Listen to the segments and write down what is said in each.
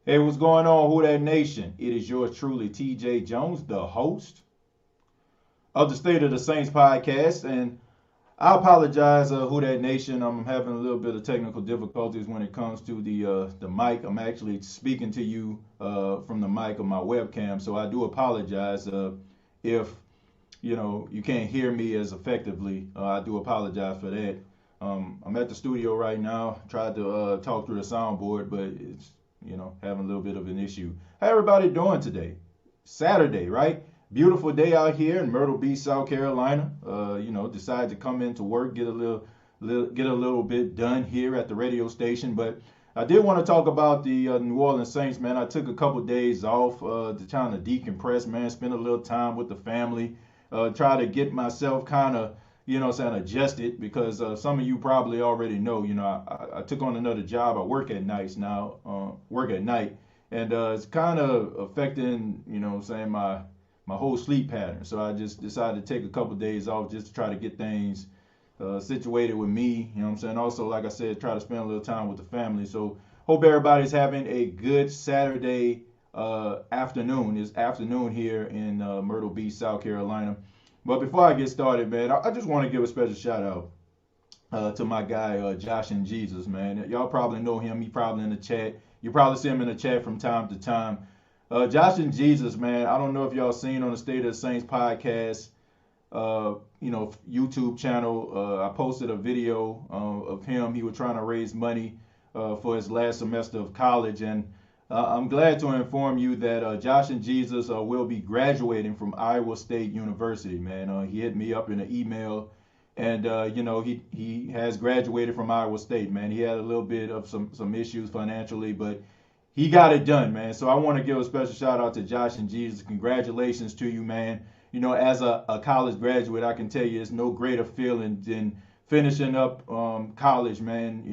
Hey, what's going on, Who That Nation? It is yours truly, TJ Jones, the host of the State of the Saints podcast. And I apologize, Who That Nation. I'm having a little bit of technical difficulties when it comes to the mic. I'm actually speaking to you from the mic of my webcam, so I do apologize if you can't hear me as effectively. I do apologize for that. I'm at the studio right now. Tried to talk through the soundboard, but it's having a little bit of an issue. How everybody doing today? Saturday, right? Beautiful day out here in Myrtle Beach, South Carolina. Decided to come into work, get a little bit done here at the radio station. But I did want to talk about the New Orleans Saints, man. I took a couple days off to kind of decompress, man. Spend a little time with the family. Try to get myself kind of adjusted because some of you probably already know, I took on another job. I work at nights now, work at night, and it's kind of affecting, my whole sleep pattern. So I just decided to take a couple days off just to try to get things situated with me, Also, like I said, try to spend a little time with the family. So hope everybody's having a good Saturday afternoon. It's afternoon here in Myrtle Beach, South Carolina. But before I get started, man, I just want to give a special shout out to my guy Josh and Jesus, man. Y'all probably know him. He probably in the chat. You probably see him in the chat from time to time. Josh and Jesus, man. I don't know if y'all seen on the State of the Saints podcast, YouTube channel. I posted a video of him. He was trying to raise money for his last semester of college, and I'm glad to inform you that Josh and Jesus will be graduating from Iowa State University, man. He hit me up in an email, and he has graduated from Iowa State, man. He had a little bit of some issues financially, but he got it done, man. So I want to give a special shout out to Josh and Jesus. Congratulations to you, man. As a college graduate, I can tell you it's no greater feeling than finishing up college, man.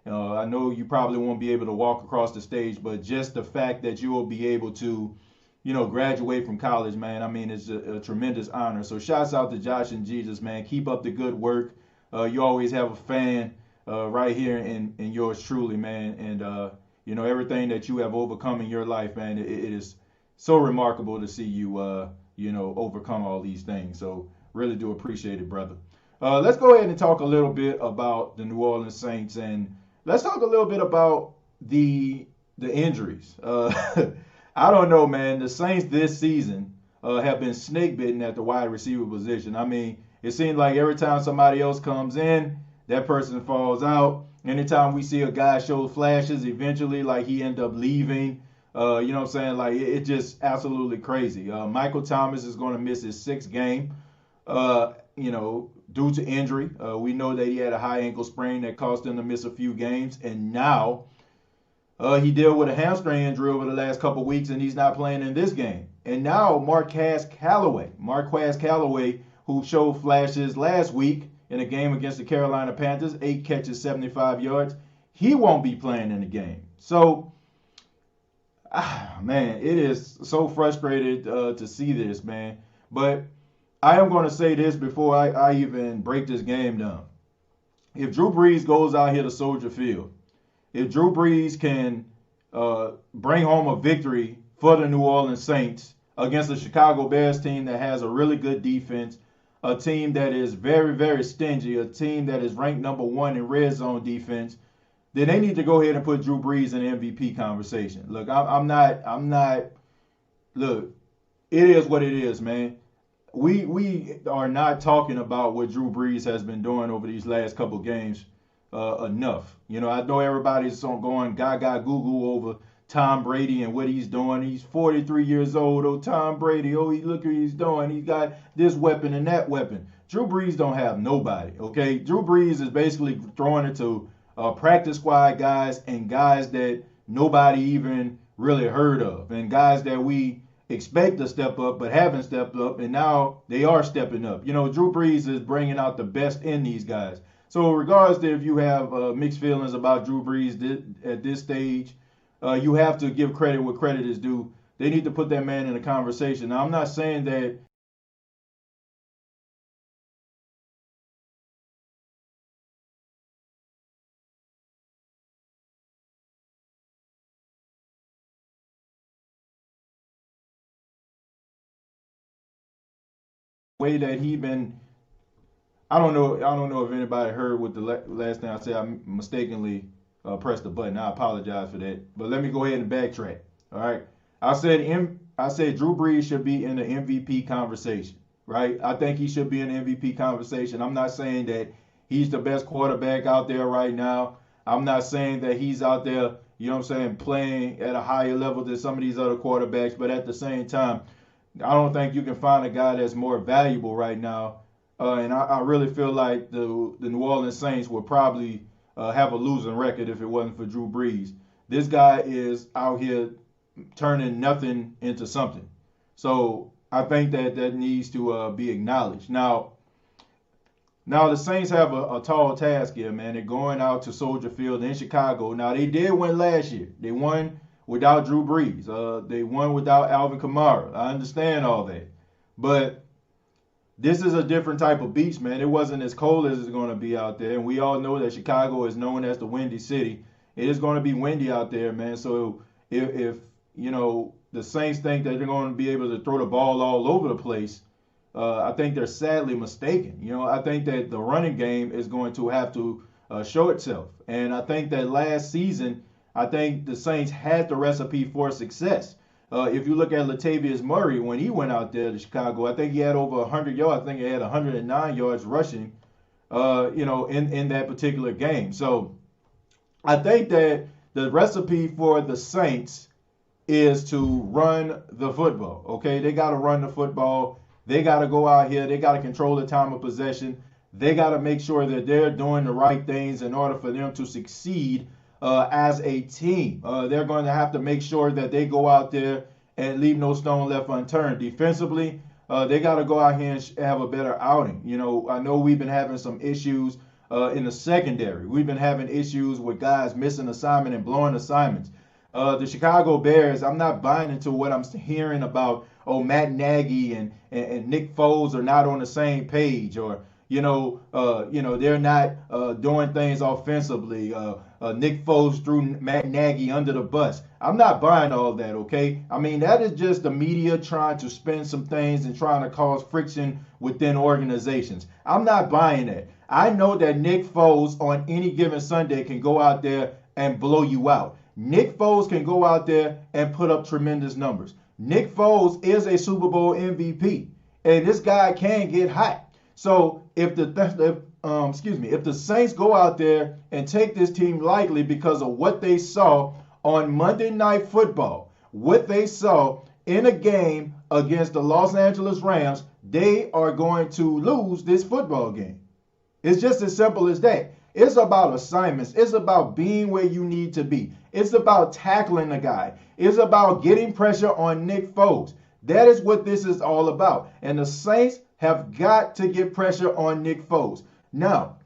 And I know you probably won't be able to walk across the stage, but just the fact that you will be able to, graduate from college, man, I mean, it's a tremendous honor. So shouts out to Josh and Jesus, man. Keep up the good work. You always have a fan right here in yours truly, man. And, everything that you have overcome in your life, man, it is so remarkable to see you, overcome all these things. So really do appreciate it, brother. Let's go ahead and talk a little bit about the New Orleans Saints, and let's talk a little bit about the injuries. I don't know, man. The Saints this season have been snake bitten at the wide receiver position. I mean, it seems like every time somebody else comes in, that person falls out. Anytime we see a guy show flashes, eventually, like he end up leaving. You know what I'm saying? Like it's just absolutely crazy. Michael Thomas is going to miss his sixth game. Due to injury. We know that he had a high ankle sprain that caused him to miss a few games, and now he dealt with a hamstring injury over the last couple weeks, and he's not playing in this game. And now Marquez Callaway, who showed flashes last week in a game against the Carolina Panthers, 8 catches, 75 yards, he won't be playing in the game. So, man, it is so frustrated to see this, man. But I am going to say this before I even break this game down. If Drew Brees goes out here to Soldier Field, if Drew Brees can bring home a victory for the New Orleans Saints against the Chicago Bears team that has a really good defense, a team that is very, very stingy, a team that is ranked number one in red zone defense, then they need to go ahead and put Drew Brees in the MVP conversation. Look, I'm not. Look, it is what it is, man. We are not talking about what Drew Brees has been doing over these last couple games enough. I know everybody's going gaga goo goo over Tom Brady and what he's doing. He's 43 years old. Oh, Tom Brady. Oh, look what he's doing. He's got this weapon and that weapon. Drew Brees don't have nobody. Okay, Drew Brees is basically throwing it to practice squad guys and guys that nobody even really heard of, and guys that we expect to step up but haven't stepped up, and now they are stepping up. Drew Brees is bringing out the best in these guys. So regardless if you have mixed feelings about Drew Brees at this stage, you have to give credit where credit is due. They need to put that man in a conversation. Now, I'm not saying that way that he been. I don't know. I don't know if anybody heard what the last thing I said. I mistakenly pressed the button. I apologize for that. But let me go ahead and backtrack. All right. I said Drew Brees should be in the MVP conversation. Right. I think he should be in the MVP conversation. I'm not saying that he's the best quarterback out there right now. I'm not saying that he's out there, you know what I'm saying, playing at a higher level than some of these other quarterbacks. But at the same time, I don't think you can find a guy that's more valuable right now. And I really feel like the New Orleans Saints would probably have a losing record if it wasn't for Drew Brees. This guy is out here turning nothing into something. So I think that needs to be acknowledged. Now the Saints have a tall task here, man. They're going out to Soldier Field in Chicago. Now, they did win last year. They won without Drew Brees. They won without Alvin Kamara. I understand all that. But this is a different type of beach, man. It wasn't as cold as it's going to be out there. And we all know that Chicago is known as the Windy City. It is going to be windy out there, man. So if you know, the Saints think that they're going to be able to throw the ball all over the place, I think they're sadly mistaken. You know, I think that the running game is going to have to show itself. And I think that last season, I think the Saints had the recipe for success. If you look at Latavius Murray, when he went out there to Chicago, I think he had over 100 yards. I think he had 109 yards rushing, you know, in that particular game. So I think that the recipe for the Saints is to run the football. Okay, they got to run the football. They got to go out here. They got to control the time of possession. They got to make sure that they're doing the right things in order for them to succeed as a team. They're going to have to make sure that they go out there and leave no stone left unturned. Defensively, they got to go out here and have a better outing. You know, I know we've been having some issues in the secondary. We've been having issues with guys missing assignment and blowing assignments. The Chicago Bears, I'm not buying into what I'm hearing about, Matt Nagy and Nick Foles are not on the same page, or, you know, they're not doing things offensively. Nick Foles threw Matt Nagy under the bus. I'm not buying all that, okay? I mean, that is just the media trying to spin some things and trying to cause friction within organizations. I'm not buying that. I know that Nick Foles on any given Sunday can go out there and blow you out. Nick Foles can go out there and put up tremendous numbers. Nick Foles is a Super Bowl MVP, and this guy can get hot. So if the Saints go out there and take this team lightly because of what they saw on Monday Night Football, what they saw in a game against the Los Angeles Rams, they are going to lose this football game. It's just as simple as that. It's about assignments. It's about being where you need to be. It's about tackling the guy. It's about getting pressure on Nick Foles. That is what this is all about. And the Saints have got to get pressure on Nick Foles. Now,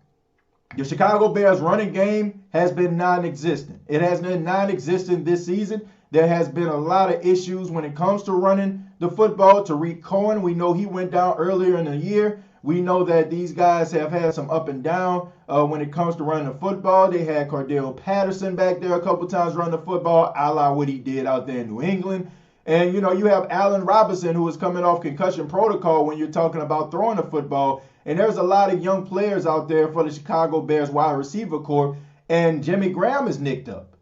the Chicago Bears running game has been non-existent. It has been non-existent this season. There has been a lot of issues when it comes to running the football. Tariq Cohen, we know he went down earlier in the year. We know that these guys have had some up and down when it comes to running the football. They had Cordell Patterson back there a couple times running the football, a la what he did out there in New England. And, you know, you have Allen Robinson, who is coming off concussion protocol when you're talking about throwing the football. And there's a lot of young players out there for the Chicago Bears wide receiver corps. And Jimmy Graham is nicked up.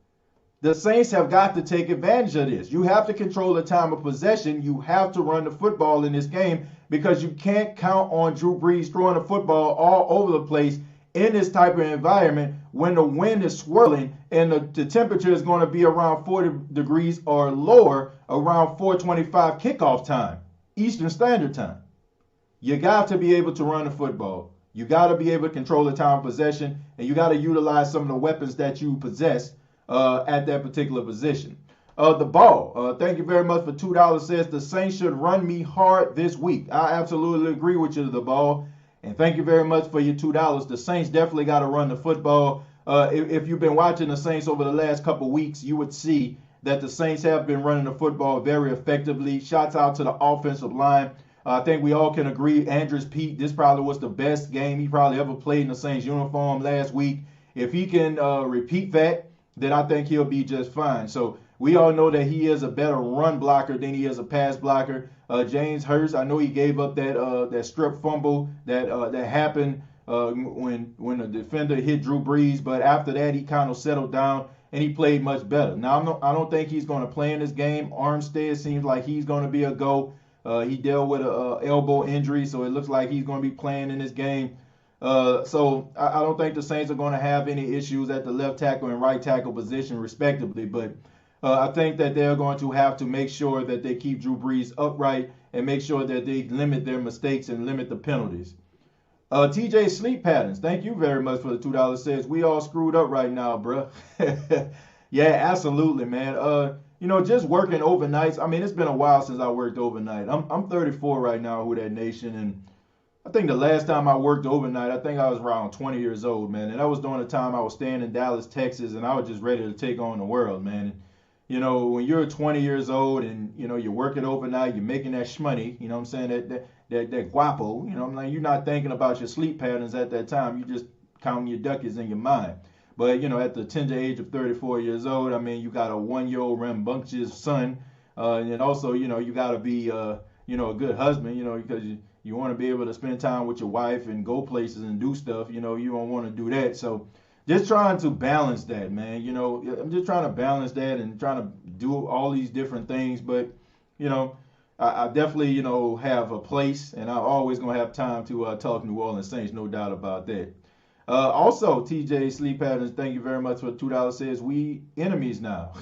The Saints have got to take advantage of this. You have to control the time of possession. You have to run the football in this game because you can't count on Drew Brees throwing the football all over the place in this type of environment when the wind is swirling and the temperature is going to be around 40 degrees or lower around 4:25 kickoff time, Eastern Standard Time. You got to be able to run the football. You got to be able to control the time of possession, and you got to utilize some of the weapons that you possess at that particular position. The ball, thank you very much for $2, says the Saints should run me hard this week. I absolutely agree with you, the ball. And thank you very much for your $2. The Saints definitely got to run the football. If you've been watching the Saints over the last couple weeks, you would see that the Saints have been running the football very effectively. Shouts out to the offensive line. I think we all can agree Andrews Pete, this probably was the best game he probably ever played in the Saints uniform last week. If he can repeat that, then I think he'll be just fine. So we all know that he is a better run blocker than he is a pass blocker. James Hurst. I know he gave up that strip fumble that happened when the defender hit Drew Brees, but after that he kind of settled down and he played much better. Now I don't think he's going to play in this game. Armstead seems like he's going to be a go. He dealt with a elbow injury, so it looks like he's going to be playing in this game. So I don't think the Saints are going to have any issues at the left tackle and right tackle position, respectively. But I think that they're going to have to make sure that they keep Drew Brees upright and make sure that they limit their mistakes and limit the penalties. TJ Sleep Patterns, thank you very much for the $2. Says we all screwed up right now, bruh. Yeah, absolutely, man. Just working overnights. I mean, it's been a while since I worked overnight. I'm 34 right now, Who Dat Nation, and I think the last time I worked overnight, I think I was around 20 years old, man. And that was during the time I was staying in Dallas, Texas, and I was just ready to take on the world, man. When you're 20 years old and, you're working overnight, you're making that shmoney, you know what I'm saying, that guapo, you're not thinking about your sleep patterns at that time. You're just counting your ducats in your mind. But, at the tender age of 34 years old, I mean, you got a 1-year-old rambunctious son. And also, you got to be, a good husband, because you want to be able to spend time with your wife and go places and do stuff. You don't want to do that. So just trying to balance that, man. I'm just trying to balance that and trying to do all these different things. But, I definitely, have a place, and I'm always going to have time to talk New Orleans Saints, no doubt about that. Also, TJ Sleep Patterns, thank you very much for the $2. Says we enemies now.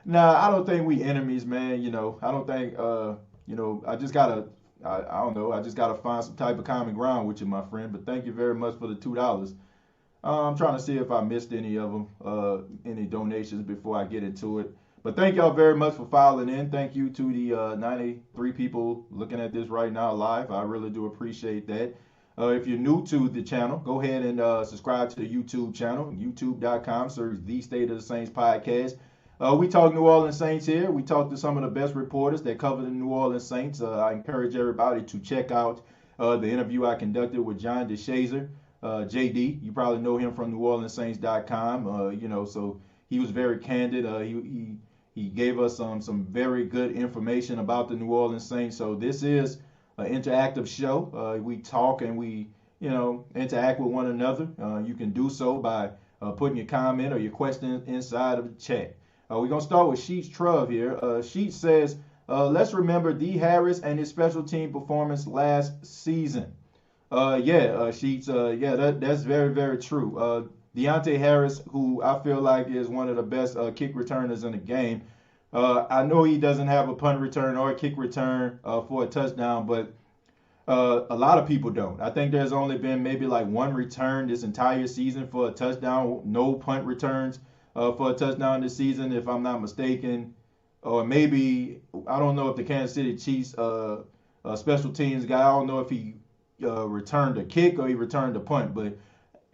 Nah, I don't think we enemies, man. I don't think, I just got to, I don't know, I just got to find some type of common ground with you, my friend. But thank you very much for the $2. I'm trying to see if I missed any of them, any donations before I get into it. But thank y'all very much for filing in. Thank you to the 93 people looking at this right now live. I really do appreciate that. If you're new to the channel, go ahead and subscribe to the YouTube channel, youtube.com, search The State of the Saints Podcast. We talk New Orleans Saints here. We talk to some of the best reporters that cover the New Orleans Saints. I encourage everybody to check out the interview I conducted with John DeShazer, JD. You probably know him from NewOrleansSaints.com. So he was very candid. He gave us some very good information about the New Orleans Saints. So this is an interactive show. We talk and we, interact with one another. You can do so by putting your comment or your question inside of the chat. We're going to start with Sheets Truv here. Sheets says, let's remember D. Harris and his special team performance last season. Sheets, that's very, very true. Deontay Harris, who I feel like is one of the best kick returners in the game. I know he doesn't have a punt return or a kick return for a touchdown, but a lot of people don't. I think there's only been maybe like one return this entire season for a touchdown, no punt returns for a touchdown this season, if I'm not mistaken. Or maybe, I don't know if the Kansas City Chiefs special teams guy, I don't know if he returned a kick or he returned a punt, but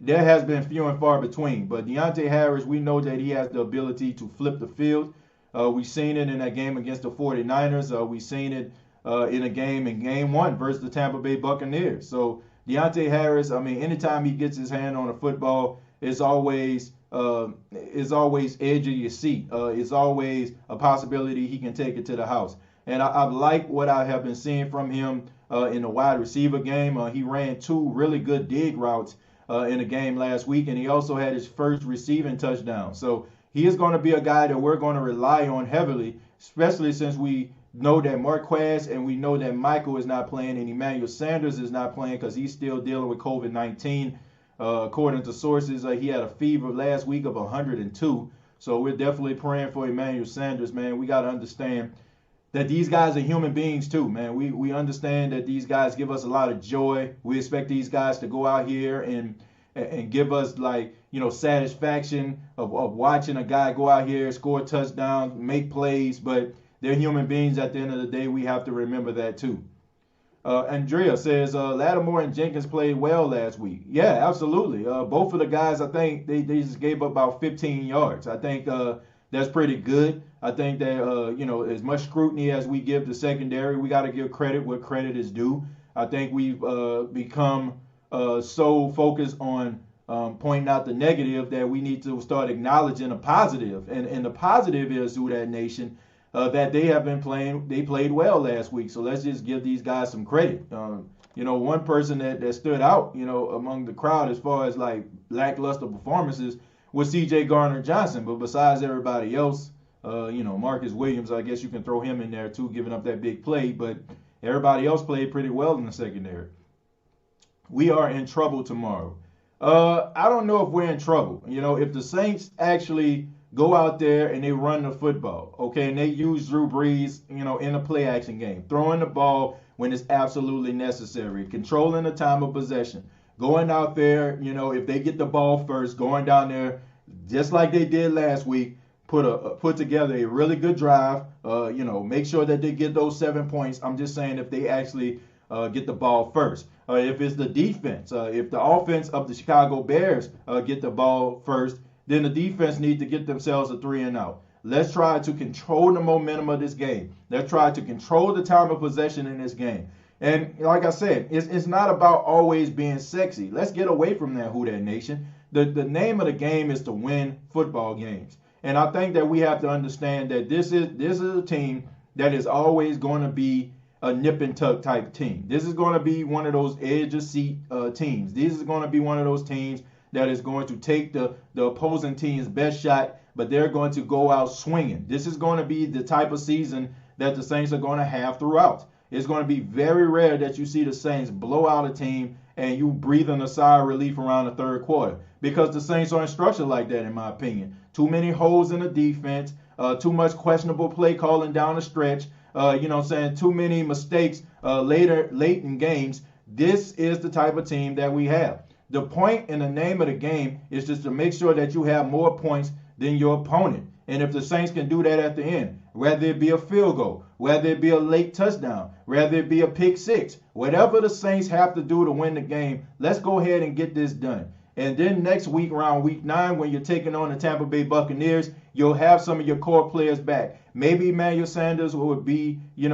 there has been few and far between. But Deontay Harris, we know that he has the ability to flip the field. We've seen it in that game against the 49ers. We've seen it in game one versus the Tampa Bay Buccaneers. So Deontay Harris, I mean, anytime he gets his hand on a football, it's always edge of your seat. It's always a possibility he can take it to the house. And I like what I have been seeing from him in the wide receiver game. He ran 2 really good dig routes in the game last week, and he also had his first receiving touchdown. So he is going to be a guy that we're going to rely on heavily, especially since we know that Marquez and we know that Michael is not playing and Emmanuel Sanders is not playing because he's still dealing with COVID-19. According to sources, he had a fever last week of 102. So we're definitely praying for Emmanuel Sanders, man. We got to understand that these guys are human beings too, man. We understand that these guys give us a lot of joy. We expect these guys to go out here and give us satisfaction of watching a guy go out here, score touchdowns, make plays, but they're human beings at the end of the day. We have to remember that too. Andrea says, Lattimore and Jenkins played well last week. Yeah, absolutely. Both of the guys, I think they just gave up about 15 yards. I think that's pretty good. I think that, as much scrutiny as we give the secondary, we got to give credit where credit is due. I think we've become so focused on pointing out the negative that we need to start acknowledging the positive. And the positive is, through that nation, that they have been playing. They played well last week, so let's just give these guys some credit. One person that stood out, among the crowd as far as like lackluster performances was C.J. Gardner-Johnson. But besides everybody else, Marcus Williams, I guess you can throw him in there too, giving up that big play. But everybody else played pretty well in the secondary. We are in trouble tomorrow. I don't know if we're in trouble. If the Saints actually go out there and they run the football, okay, and they use Drew Brees, in a play action game, throwing the ball when it's absolutely necessary, controlling the time of possession, going out there, if they get the ball first, going down there just like they did last week, put together a really good drive, make sure that they get those 7 points. I'm just saying if they actually get the ball first. If it's the defense, if the offense of the Chicago Bears get the ball first, then the defense needs to get themselves a 3-and-out. Let's try to control the momentum of this game. Let's try to control the time of possession in this game. And like I said, it's not about always being sexy. Let's get away from that, Who Dat Nation. The name of the game is to win football games. And I think that we have to understand that this is a team that is always going to be a nip and tuck type team. This is going to be one of those edge of seat teams. This is going to be one of those teams that is going to take the opposing team's best shot, but they're going to go out swinging. This is going to be the type of season that the Saints are going to have throughout. It's going to be very rare that you see the Saints blow out a team and you breathing a sigh of relief around the third quarter, because the Saints aren't structured like that, in my opinion. Too many holes in the defense, too much questionable play calling down the stretch, too many mistakes late in games. This is the type of team that we have. The point and the name of the game is just to make sure that you have more points than your opponent. And if the Saints can do that at the end, whether it be a field goal, whether it be a late touchdown, whether it be a pick six, whatever the Saints have to do to win the game, let's go ahead and get this done. And then next week, around week 9, when you're taking on the Tampa Bay Buccaneers, you'll have some of your core players back. Maybe Emmanuel Sanders would be, he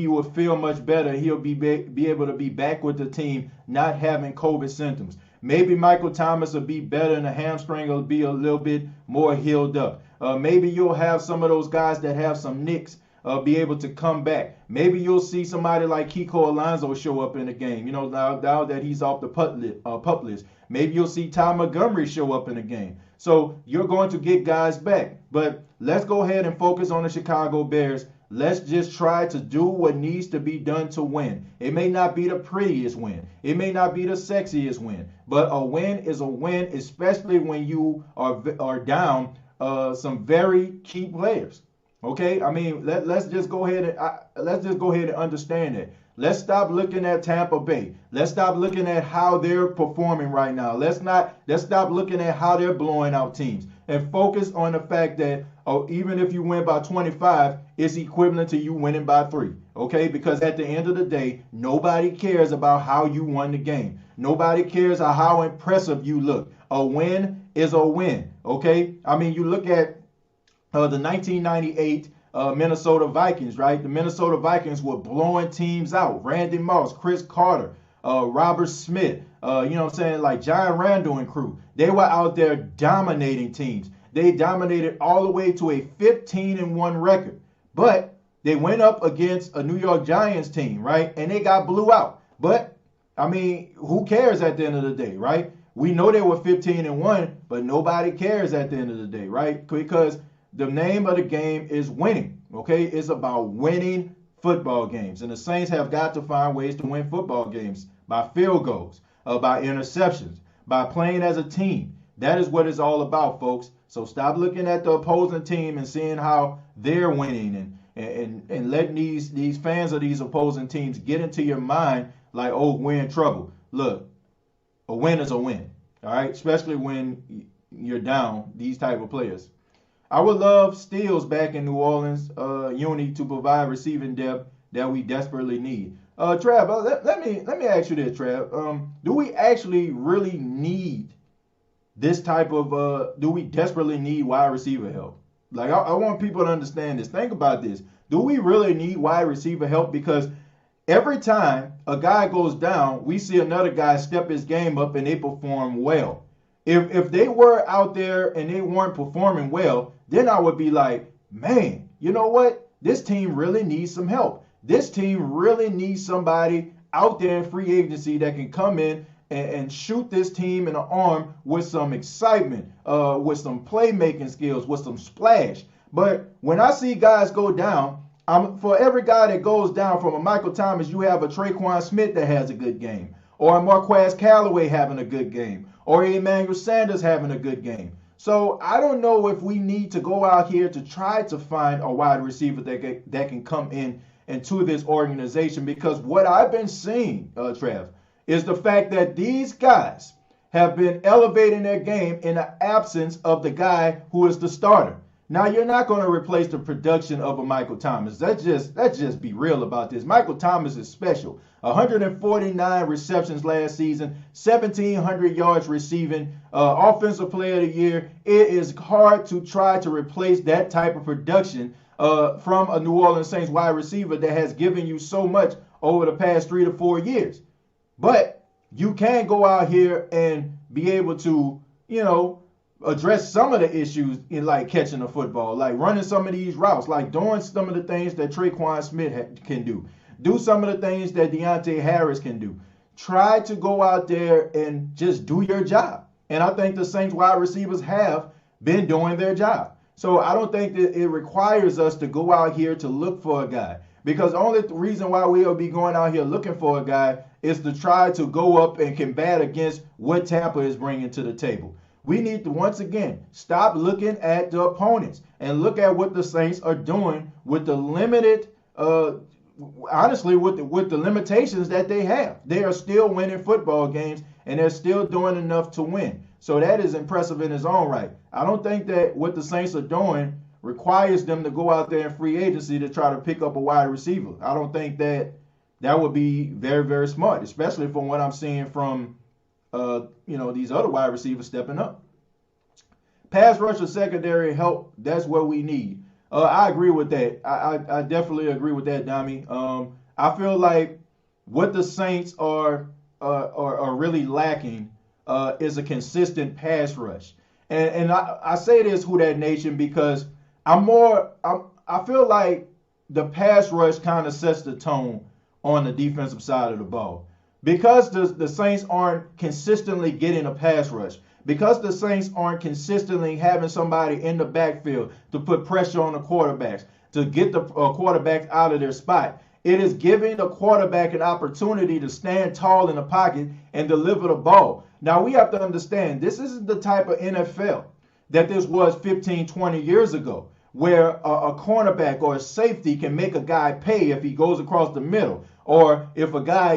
will feel much better. He'll be able to be back with the team, not having COVID symptoms. Maybe Michael Thomas will be better and the hamstring will be a little bit more healed up. Maybe you'll have some of those guys that have some nicks be able to come back. Maybe you'll see somebody like Kiko Alonso show up in the game, now that he's off the pup list. Maybe you'll see Ty Montgomery show up in the game. So you're going to get guys back. But let's go ahead and focus on the Chicago Bears. Let's just try to do what needs to be done to win. It may not be the prettiest win. It may not be the sexiest win. But a win is a win, especially when you are down some very key players. Okay, I mean, let's just go ahead and understand it. Let's stop looking at Tampa Bay. Let's stop looking at how they're performing right now. Let's stop looking at how they're blowing out teams and focus on the fact that even if you win by 25, it's equivalent to you winning by 3. Okay, because at the end of the day, nobody cares about how you won the game. Nobody cares how impressive you look. A win is a win. Okay, I mean, you look at the 1998 Minnesota Vikings, right? The Minnesota Vikings were blowing teams out. Randy Moss, Chris Carter, Robert Smith, like John Randall and crew. They were out there dominating teams. They dominated all the way to a 15-1 record. But they went up against a New York Giants team, right? And they got blew out. But, I mean, who cares at the end of the day, right? We know they were 15-1, but nobody cares at the end of the day, right? Because the name of the game is winning, okay? It's about winning football games. And the Saints have got to find ways to win football games by field goals, by interceptions, by playing as a team. That is what it's all about, folks. So stop looking at the opposing team and seeing how they're winning and letting these fans of these opposing teams get into your mind like, oh, we're in trouble. Look, a win is a win, all right? Especially when you're down these type of players. I would love Steals back in New Orleans, Uni, to provide receiving depth that we desperately need. Trav, let me ask you this, Trav. Do we actually really need this type of? Do we desperately need wide receiver help? Like I want people to understand this. Think about this. Do we really need wide receiver help? Because every time a guy goes down, we see another guy step his game up and they perform well. If they were out there and they weren't performing well, then I would be like, man, you know what? This team really needs some help. This team really needs somebody out there in free agency that can come in and shoot this team in the arm with some excitement, with some playmaking skills, with some splash. But when I see guys go down, for every guy that goes down, from a Michael Thomas, you have a Traquan Smith that has a good game, or a Marquez Callaway having a good game, or Emmanuel Sanders having a good game. So I don't know if we need to go out here to try to find a wide receiver that can come into this organization, because what I've been seeing, Trev, is the fact that these guys have been elevating their game in the absence of the guy who is the starter. Now, you're not going to replace the production of a Michael Thomas. Let's just be real about this. Michael Thomas is special. 149 receptions last season, 1,700 yards receiving, Offensive Player of the Year. It is hard to try to replace that type of production from a New Orleans Saints wide receiver that has given you so much over the past 3 to 4 years. But you can go out here and be able to, address some of the issues in, like, catching the football, like running some of these routes, like doing some of the things that Traquan Smith can do. Do some of the things that Deontay Harris can do. Try to go out there and just do your job. And I think the Saints wide receivers have been doing their job. So I don't think that it requires us to go out here to look for a guy, because the only reason why we'll be going out here looking for a guy is to try to go up and combat against what Tampa is bringing to the table. We need to, once again, stop looking at the opponents and look at what the Saints are doing with the limited, honestly, with the limitations that they have. They are still winning football games, and they're still doing enough to win. So that is impressive in its own right. I don't think that what the Saints are doing requires them to go out there in free agency to try to pick up a wide receiver. I don't think that would be very, very smart, especially from what I'm seeing from these other wide receivers stepping up. Pass rush or secondary help, that's what we need. I agree with that. I definitely agree with that, Dami. I feel like what the Saints are really lacking is a consistent pass rush. And I say this, Who Dat Nation, because I feel like the pass rush kind of sets the tone on the defensive side of the ball. Because the Saints aren't consistently getting a pass rush, because the Saints aren't consistently having somebody in the backfield to put pressure on the quarterbacks, to get the quarterbacks out of their spot, it is giving the quarterback an opportunity to stand tall in the pocket and deliver the ball. Now, we have to understand, this isn't the type of NFL that this was 15, 20 years ago, where a cornerback or a safety can make a guy pay if he goes across the middle. Or if a guy,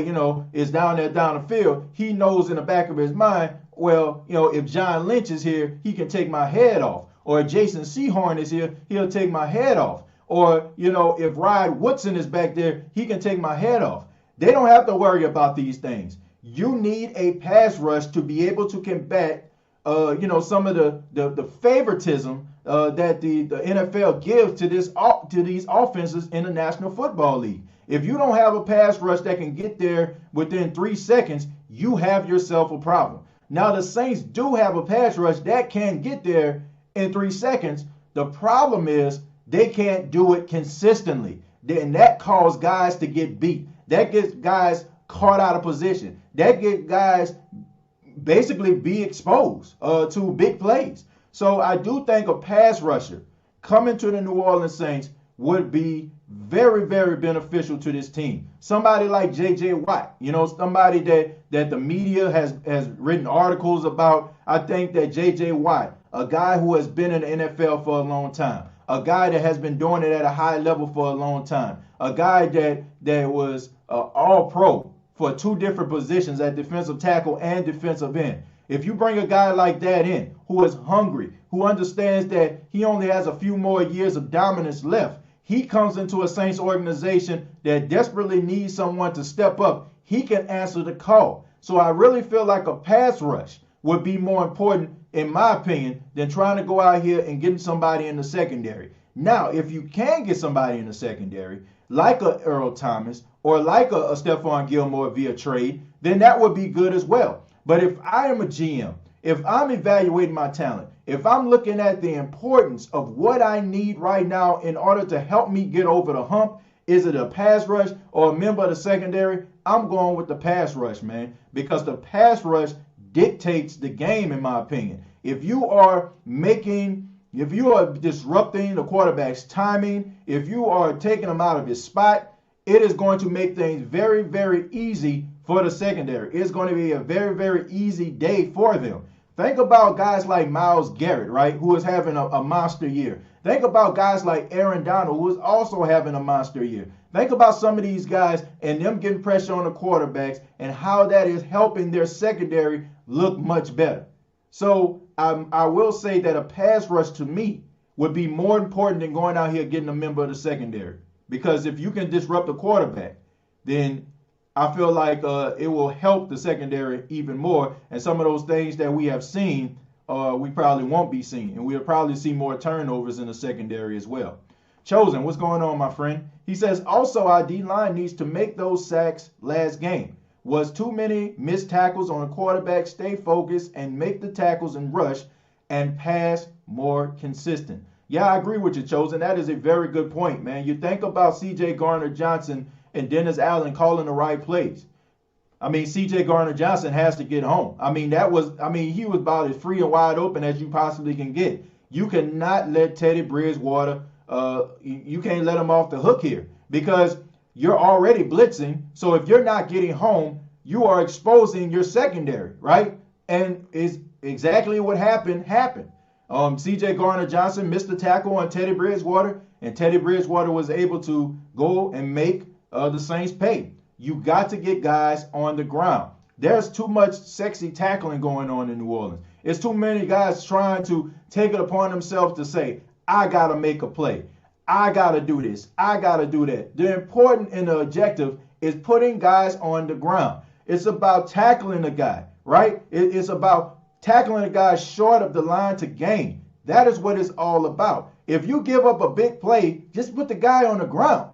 is down the field, he knows in the back of his mind, well, if John Lynch is here, he can take my head off. Or if Jason Sehorn is here, he'll take my head off. Or, if Rod Woodson is back there, he can take my head off. They don't have to worry about these things. You need a pass rush to be able to combat, some of the favoritism that the NFL gives to these offenses in the National Football League. If you don't have a pass rush that can get there within 3 seconds, you have yourself a problem. Now, the Saints do have a pass rush that can get there in 3 seconds. The problem is they can't do it consistently. And that causes guys to get beat. That gets guys caught out of position. That gets guys basically be exposed to big plays. So I do think a pass rusher coming to the New Orleans Saints would be very, very beneficial to this team. Somebody like J.J. Watt, somebody that the media has written articles about. I think that J.J. Watt, a guy who has been in the NFL for a long time, a guy that has been doing it at a high level for a long time, a guy that was all-pro for 2 different positions at defensive tackle and defensive end. If you bring a guy like that in, who is hungry, who understands that he only has a few more years of dominance left, he comes into a Saints organization that desperately needs someone to step up. He can answer the call. So I really feel like a pass rush would be more important, in my opinion, than trying to go out here and getting somebody in the secondary. Now, if you can get somebody in the secondary, like a Earl Thomas or like a Stephon Gilmore via trade, then that would be good as well. But if I am a GM, if I'm evaluating my talent, if I'm looking at the importance of what I need right now in order to help me get over the hump, is it a pass rush or a member of the secondary? I'm going with the pass rush, man, because the pass rush dictates the game, in my opinion. If you are disrupting the quarterback's timing, if you are taking him out of his spot, it is going to make things very, very easy for the secondary. It's going to be a very, very easy day for them. Think about guys like Myles Garrett, right, who is having a monster year. Think about guys like Aaron Donald, who is also having a monster year. Think about some of these guys and them getting pressure on the quarterbacks and how that is helping their secondary look much better. So I will say that a pass rush to me would be more important than going out here getting a member of the secondary. Because if you can disrupt the quarterback, then I feel like it will help the secondary even more. And some of those things that we have seen, we probably won't be seeing. And we'll probably see more turnovers in the secondary as well. Chosen, what's going on, my friend? He says, also, our D-line needs to make those sacks last game. Was too many missed tackles on a quarterback. Stay focused and make the tackles and rush and pass more consistent. Yeah, I agree with you, Chosen. That is a very good point, man. You think about C.J. Gardner-Johnson and Dennis Allen calling the right plays. I mean, C.J. Gardner-Johnson has to get home. He was about as free and wide open as you possibly can get. You cannot let Teddy Bridgewater, you can't let him off the hook here because you're already blitzing. So if you're not getting home, you are exposing your secondary, right? And is exactly what happened. C.J. Gardner-Johnson missed the tackle on Teddy Bridgewater, and Teddy Bridgewater was able to go and make the Saints pay. You got to get guys on the ground. There's too much sexy tackling going on in New Orleans. It's too many guys trying to take it upon themselves to say, I got to make a play. I got to do this. I got to do that. The important and the objective is putting guys on the ground. It's about tackling the guy, right? It's about tackling a guy short of the line to gain. That is what it's all about. If you give up a big play, just put the guy on the ground.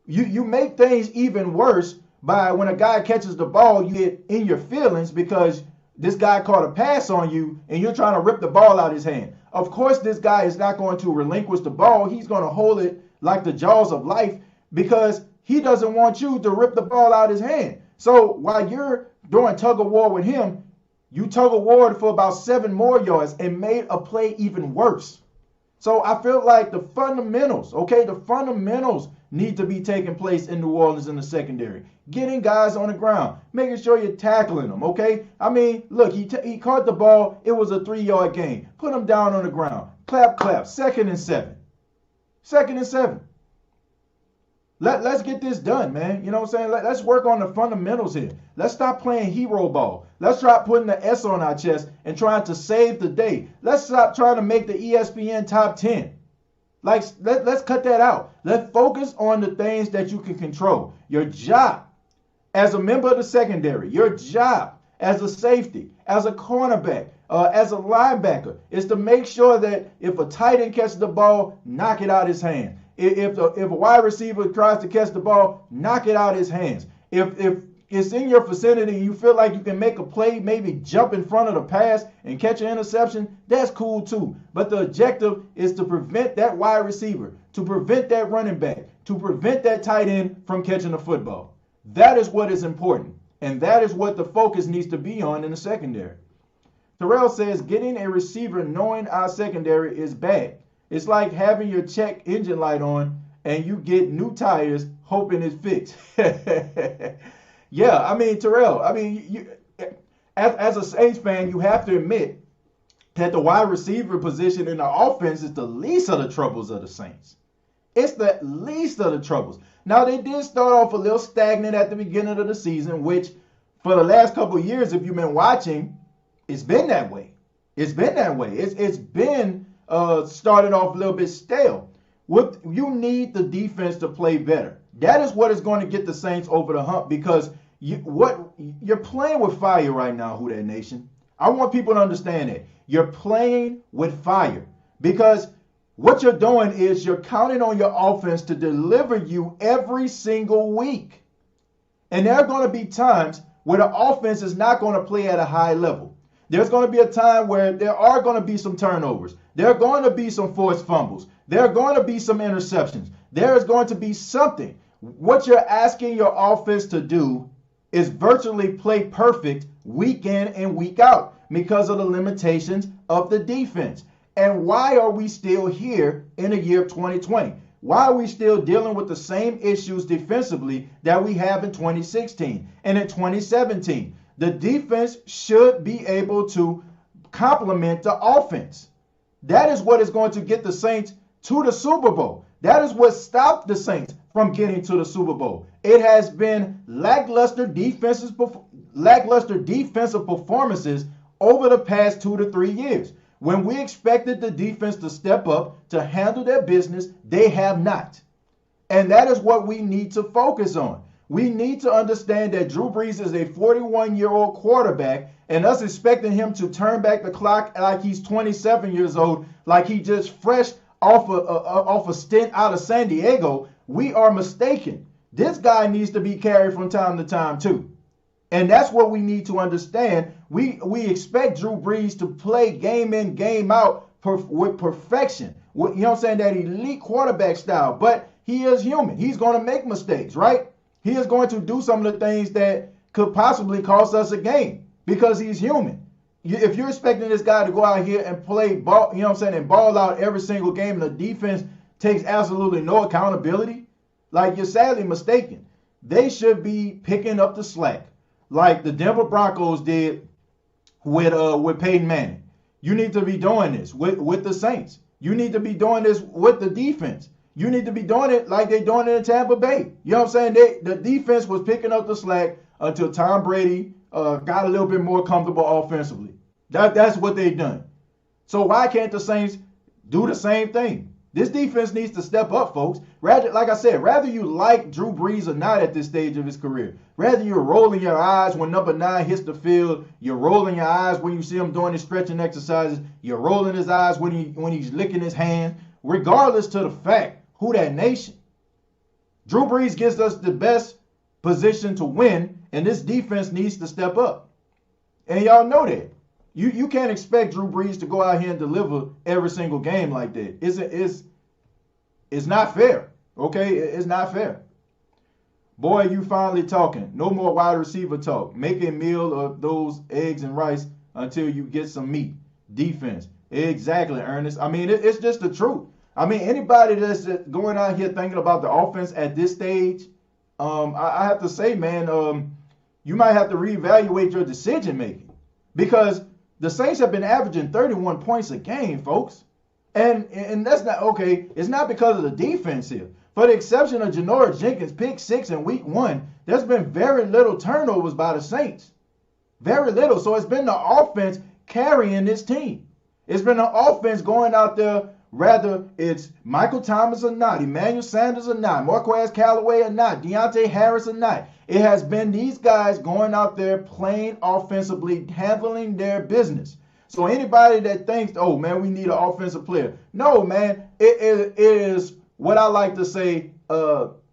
You make things even worse by when a guy catches the ball, you get in your feelings because this guy caught a pass on you and you're trying to rip the ball out of his hand. Of course, this guy is not going to relinquish the ball. He's going to hold it like the jaws of life because he doesn't want you to rip the ball out of his hand. So while you're doing tug of war with him, you tug of war for about 7 more yards and made a play even worse. So I feel like the fundamentals need to be taking place in New Orleans in the secondary. Getting guys on the ground, making sure you're tackling them, okay? Look, he caught the ball. It was a 3-yard gain. Put him down on the ground. Clap, clap. 2nd and 7. 2nd and 7. Let's get this done, man. You know what I'm saying? Let's work on the fundamentals here. Let's stop playing hero ball. Let's stop putting the S on our chest and trying to save the day. Let's stop trying to make the ESPN top 10. Let's cut that out. Let's focus on the things that you can control. Your job as a member of the secondary, your job as a safety, as a cornerback, as a linebacker, is to make sure that if a tight end catches the ball, knock it out of his hand. If a wide receiver tries to catch the ball, knock it out of his hands. If it's in your vicinity and you feel like you can make a play, maybe jump in front of the pass and catch an interception, that's cool too. But the objective is to prevent that wide receiver, to prevent that running back, to prevent that tight end from catching the football. That is what is important. And that is what the focus needs to be on in the secondary. Terrell says, getting a receiver knowing our secondary is bad. It's like having your check engine light on and you get new tires hoping it's fixed. Yeah, Terrell, as a Saints fan, you have to admit that the wide receiver position in the offense is the least of the troubles of the Saints. It's the least of the troubles. Now, they did start off a little stagnant at the beginning of the season, which for the last couple of years, if you've been watching, it's been that way. It's been started off a little bit stale. You need the defense to play better. That is what is going to get the Saints over the hump because you're playing with fire right now, Who Dat Nation. I want people to understand that. You're playing with fire because what you're doing is you're counting on your offense to deliver you every single week. And there are going to be times where the offense is not going to play at a high level. There's going to be a time where there are going to be some turnovers. There are going to be some forced fumbles. There are going to be some interceptions. There is going to be something. What you're asking your offense to do is virtually play perfect week in and week out because of the limitations of the defense. And why are we still here in the year of 2020? Why are we still dealing with the same issues defensively that we have in 2016 and in 2017? The defense should be able to complement the offense. That is what is going to get the Saints to the Super Bowl. That is what stopped the Saints from getting to the Super Bowl. It has been lackluster defensive performances over the past 2 to 3 years. When we expected the defense to step up to handle their business, they have not. And that is what we need to focus on. We need to understand that Drew Brees is a 41-year-old quarterback, and us expecting him to turn back the clock like he's 27 years old, like he just fresh off a stint out of San Diego, we are mistaken. This guy needs to be carried from time to time too. And that's what we need to understand. We expect Drew Brees to play game in, game out with perfection. You know what I'm saying? That elite quarterback style. But he is human. He's going to make mistakes, right? He is going to do some of the things that could possibly cost us a game because he's human. If you're expecting this guy to go out here and play ball, you know what I'm saying, and ball out every single game, and the defense takes absolutely no accountability, like, you're sadly mistaken. They should be picking up the slack like the Denver Broncos did with Peyton Manning. You need to be doing this with the Saints. You need to be doing this with the defense. You need to be doing it like they're doing it in Tampa Bay. You know what I'm saying? The defense was picking up the slack until Tom Brady got a little bit more comfortable offensively. That's what they've done. So why can't the Saints do the same thing? This defense needs to step up, folks. Like I said, rather you like Drew Brees or not at this stage of his career, rather you're rolling your eyes when number 9 hits the field, you're rolling your eyes when you see him doing his stretching exercises, you're rolling his eyes when he's licking his hand, regardless to the fact who that nation. Drew Brees gives us the best position to win, and this defense needs to step up. And y'all know that. You can't expect Drew Brees to go out here and deliver every single game like that. It's not fair, okay? It's not fair. Boy, you finally talking. No more wide receiver talk. Make a meal of those eggs and rice until you get some meat. Defense. Exactly, Ernest. I mean, it's just the truth. I mean, anybody that's going out here thinking about the offense at this stage, I have to say, man, you might have to reevaluate your decision making, because the Saints have been averaging 31 points a game, folks. And that's not okay. It's not because of the defense here. For the exception of Janoris Jenkins' pick 6 in week 1, there's been very little turnovers by the Saints. Very little. So it's been the offense carrying this team. It's been the offense going out there, rather it's Michael Thomas or not, Emmanuel Sanders or not, Marquez Callaway or not, Deontay Harris or not. It has been these guys going out there playing offensively, handling their business. So anybody that thinks, oh, man, we need an offensive player. No, man, it is what I like to say,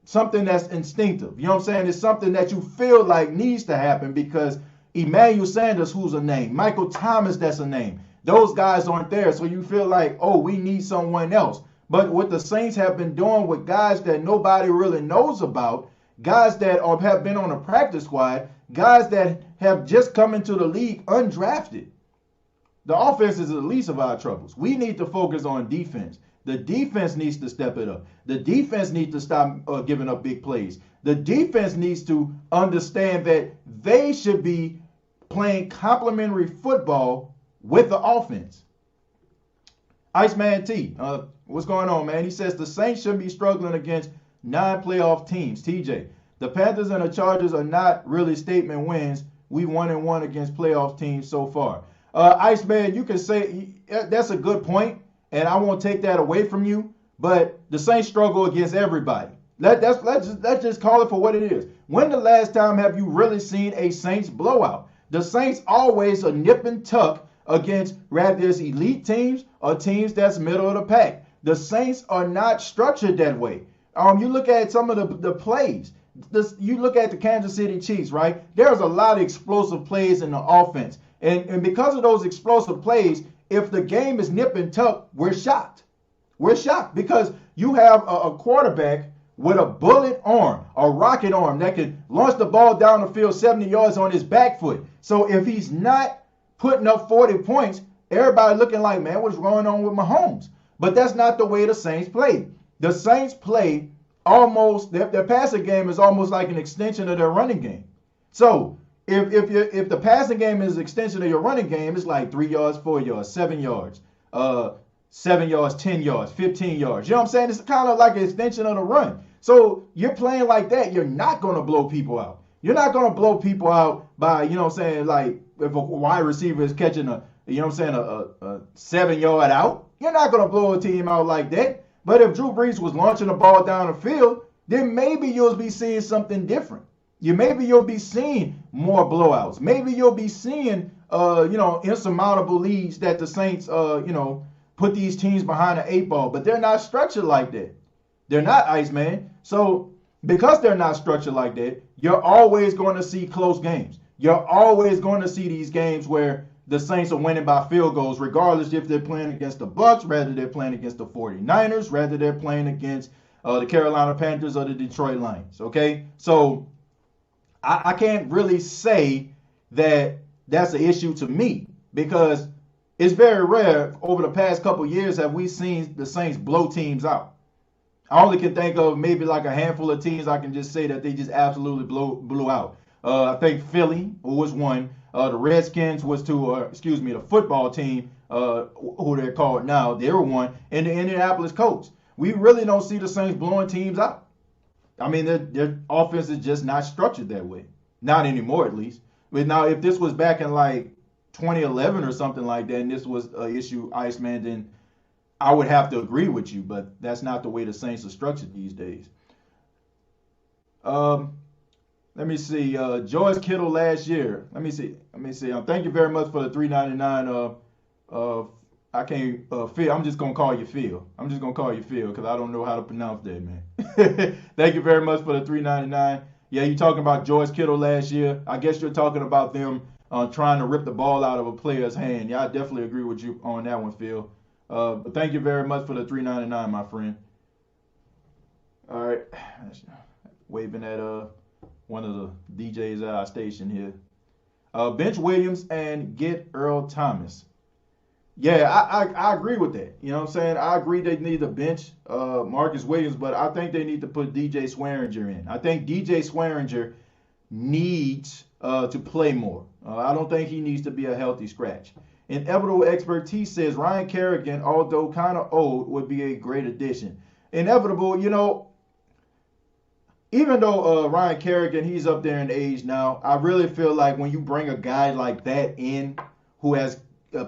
something that's instinctive. You know what I'm saying? It's something that you feel like needs to happen because Emmanuel Sanders, who's a name, Michael Thomas, that's a name. Those guys aren't there, so you feel like, oh, we need someone else. But what the Saints have been doing with guys that nobody really knows about, guys that have been on a practice squad, guys that have just come into the league undrafted. The offense is the least of our troubles. We need to focus on defense. The defense needs to step it up. The defense needs to stop giving up big plays. The defense needs to understand that they should be playing complementary football with the offense. Iceman T, what's going on, man? He says the Saints shouldn't be struggling against non-playoff teams. TJ, the Panthers and the Chargers are not really statement wins. We 1-1 against playoff teams so far. Iceman, you can say that's a good point, and I won't take that away from you. But the Saints struggle against everybody. Let's just call it for what it is. When the last time have you really seen a Saints blowout? The Saints always a nip and tuck against rather it's elite teams or teams that's middle of the pack. The Saints are not structured that way. You look at some of the plays. You look at the Kansas City Chiefs, right? There's a lot of explosive plays in the offense. And because of those explosive plays, if the game is nip and tuck, we're shocked. We're shocked because you have a quarterback with a bullet arm, a rocket arm that can launch the ball down the field 70 yards on his back foot. So if he's not putting up 40 points, everybody looking like, man, what's going on with Mahomes? But that's not the way the Saints play. The Saints play almost, their passing game is almost like an extension of their running game. So if the passing game is an extension of your running game, it's like 3 yards, 4 yards, 7 yards, 7 yards, 10 yards, 15 yards. You know what I'm saying? It's kind of like an extension of the run. So you're playing like that, you're not going to blow people out. You're not going to blow people out by, you know what I'm saying, like if a wide receiver is catching a 7-yard out, you're not going to blow a team out like that. But if Drew Brees was launching the ball down the field, then maybe you'll be seeing something different. Maybe you'll be seeing more blowouts. Maybe you'll be seeing, insurmountable leads that the Saints, put these teams behind the 8 ball. But they're not structured like that. They're not, Iceman. So because they're not structured like that, you're always going to see close games. You're always going to see these games where the Saints are winning by field goals, regardless if they're playing against the Bucks, rather they're playing against the 49ers, rather they're playing against the Carolina Panthers or the Detroit Lions. Okay, so I can't really say that that's an issue to me because it's very rare over the past couple years have we seen the Saints blow teams out. I only can think of maybe like a handful of teams I can just say that they just absolutely blew out. I think Philly was one. The Redskins was the football team, who they're called now, they were one. And the Indianapolis Colts. We really don't see the Saints blowing teams out. I mean, their offense is just not structured that way. Not anymore, at least. But now, if this was back in like 2011 or something like that, and this was an issue, Iceman, then I would have to agree with you, but that's not the way the Saints are structured these days. Let me see. George Kittle last year. Let me see. Thank you very much for the $3.99. I can't Phil. I'm just gonna call you Phil. Because I don't know how to pronounce that, man. Thank you very much for the $3.99. Yeah, you talking about George Kittle last year? I guess you're talking about them trying to rip the ball out of a player's hand. Yeah, I definitely agree with you on that one, Phil. But thank you very much for the $3.99, my friend. All right, waving at one of the DJs at our station here. Bench Williams and get Earl Thomas. Yeah, I agree with that. You know what I'm saying? I agree they need to bench Marcus Williams, but I think they need to put DJ Swearinger in. I think DJ Swearinger needs to play more. I don't think he needs to be a healthy scratch. Inevitable Expertise says Ryan Kerrigan, although kind of old, would be a great addition. Inevitable, even though Ryan Kerrigan, he's up there in age now, I really feel like when you bring a guy like that in who has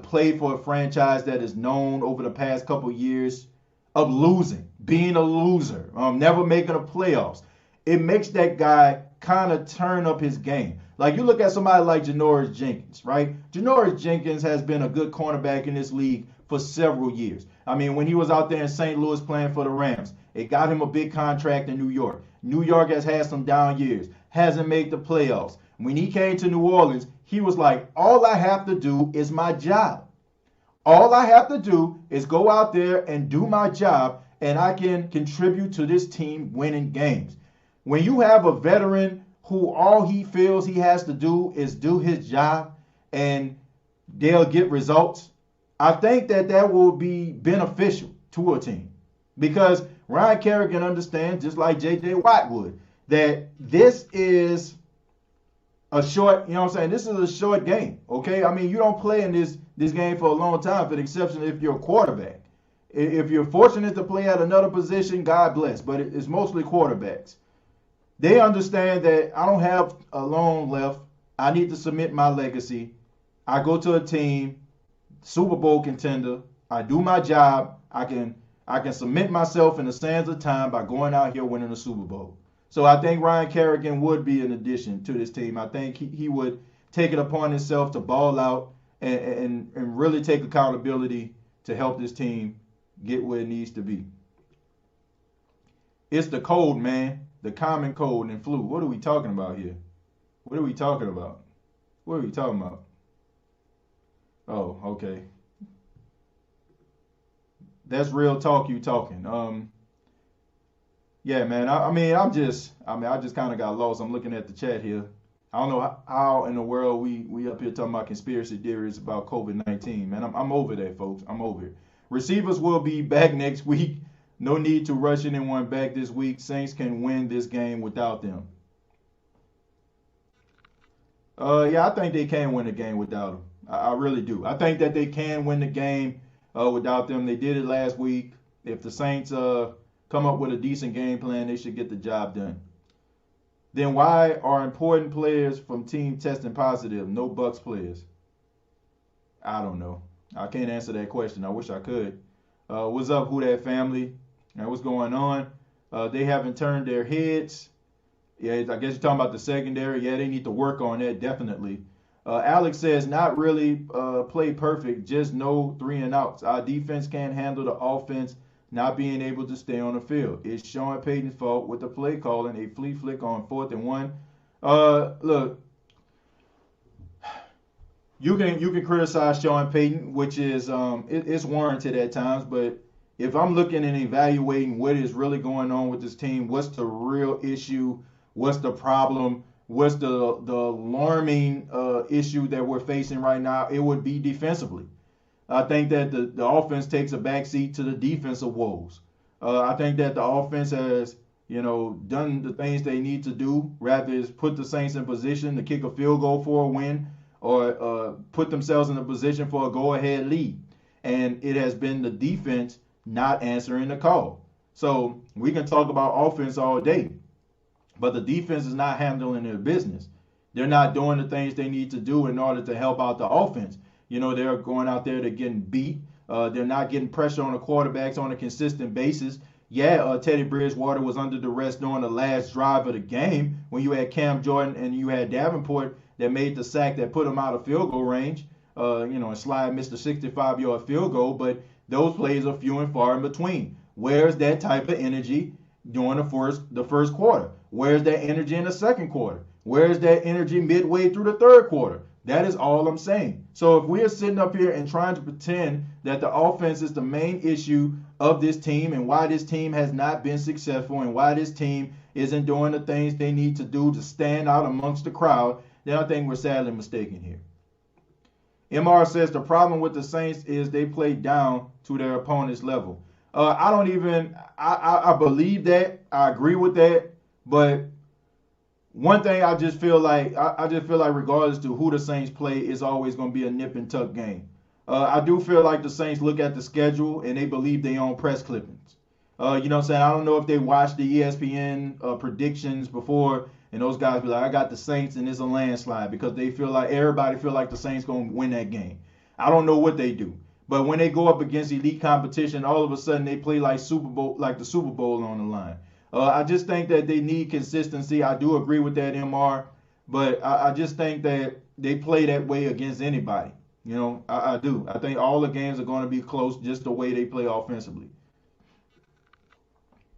played for a franchise that is known over the past couple years of losing, being a loser, never making the playoffs, it makes that guy kind of turn up his game. Like you look at somebody like Janoris Jenkins, right? Janoris Jenkins has been a good cornerback in this league for several years. I mean, when he was out there in St. Louis playing for the Rams, it got him a big contract in New York. New York has had some down years, hasn't made the playoffs. When he came to New Orleans, he was like, all I have to do is my job. All I have to do is go out there and do my job, and I can contribute to this team winning games. When you have a veteran who all he feels he has to do is do his job and they'll get results, I think that will be beneficial to a team. Because Ryan Kerrigan understands, just like J.J. Watt would, that this is a short, this is a short game, okay? I mean, you don't play in this game for a long time, for the exception if you're a quarterback. If you're fortunate to play at another position, God bless, but it's mostly quarterbacks. They understand that I don't have a long left. I need to submit my legacy. I go to a team, Super Bowl contender. I do my job. I can submit myself in the sands of time by going out here winning a Super Bowl. So I think Ryan Kerrigan would be an addition to this team. I think he would take it upon himself to ball out and really take accountability to help this team get where it needs to be. It's the cold, man. The common cold and flu. What are we talking about here? What are we talking about? Oh, okay. That's real talk you talking. Yeah, man. I just kind of got lost. I'm looking at the chat here. I don't know how in the world we up here talking about conspiracy theories about COVID-19, man. I'm over that, folks. I'm over it. Receivers will be back next week. No need to rush anyone back this week. Saints can win this game without them. Yeah, I think they can win the game without them. I really do. I think that they can win the game without them. They did it last week. If the Saints come up with a decent game plan, they should get the job done. Then why are important players from team testing positive? No Bucks players. I don't know. I can't answer that question. I wish I could. What's up, Who That family? And what's going on? They haven't turned their heads. Yeah, I guess you're talking about the secondary. Yeah, they need to work on that, definitely. Alex says, not really play perfect, just no three and outs. Our defense can't handle the offense not being able to stay on the field. It's Sean Payton's fault with the play calling, a flea flick on 4th and 1. Look, you can criticize Sean Payton, which is it's warranted at times, but if I'm looking and evaluating what is really going on with this team, what's the real issue, what's the problem, what's the alarming issue that we're facing right now, it would be defensively. I think that the offense takes a backseat to the defensive woes. I think that the offense has, done the things they need to do, rather is put the Saints in position to kick a field goal for a win or put themselves in a position for a go-ahead lead. And it has been the defense not answering the call. So we can talk about offense all day, but the defense is not handling their business. They're not doing the things they need to do in order to help out the offense. They're going out there, they're getting beat. They're not getting pressure on the quarterbacks on a consistent basis. Yeah, Teddy Bridgewater was under duress during the last drive of the game when you had Cam Jordan and you had Davenport that made the sack that put him out of field goal range. And Slide missed a 65-yard field goal, but those plays are few and far in between. Where's that type of energy during the first quarter? Where's that energy in the second quarter? Where's that energy midway through the third quarter? That is all I'm saying. So if we are sitting up here and trying to pretend that the offense is the main issue of this team and why this team has not been successful and why this team isn't doing the things they need to do to stand out amongst the crowd, then I think we're sadly mistaken here. MR says the problem with the Saints is they play down to their opponent's level. I believe that. I agree with that. But one thing I just feel like regardless to who the Saints play, is always going to be a nip and tuck game. I do feel like the Saints look at the schedule and they believe they own press clippings. You know what I'm saying? I don't know if they watched the ESPN predictions before, and those guys be like, I got the Saints and it's a landslide, because everybody feel like the Saints going to win that game. I don't know what they do. But when they go up against elite competition, all of a sudden they play like the Super Bowl on the line. I just think that they need consistency. I do agree with that, MR. But I just think that they play that way against anybody. I do. I think all the games are going to be close just the way they play offensively.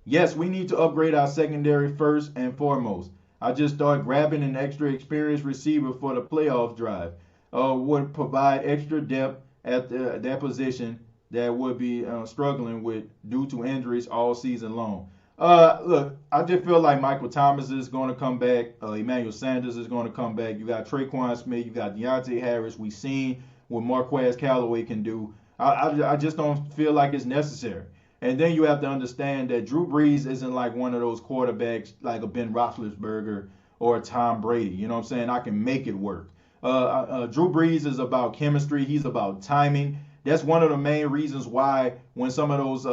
Yes, we need to upgrade our secondary first and foremost. I just thought grabbing an extra experienced receiver for the playoff drive would provide extra depth at that position that would be struggling with due to injuries all season long. Look, I just feel like Michael Thomas is going to come back. Emmanuel Sanders is going to come back. You got Traquan Smith. You got Deontay Harris. We've seen what Marquez Callaway can do. I just don't feel like it's necessary. And then you have to understand that Drew Brees isn't like one of those quarterbacks like a Ben Roethlisberger or a Tom Brady. You know what I'm saying? I can make it work. Drew Brees is about chemistry. He's about timing. That's one of the main reasons why when some of those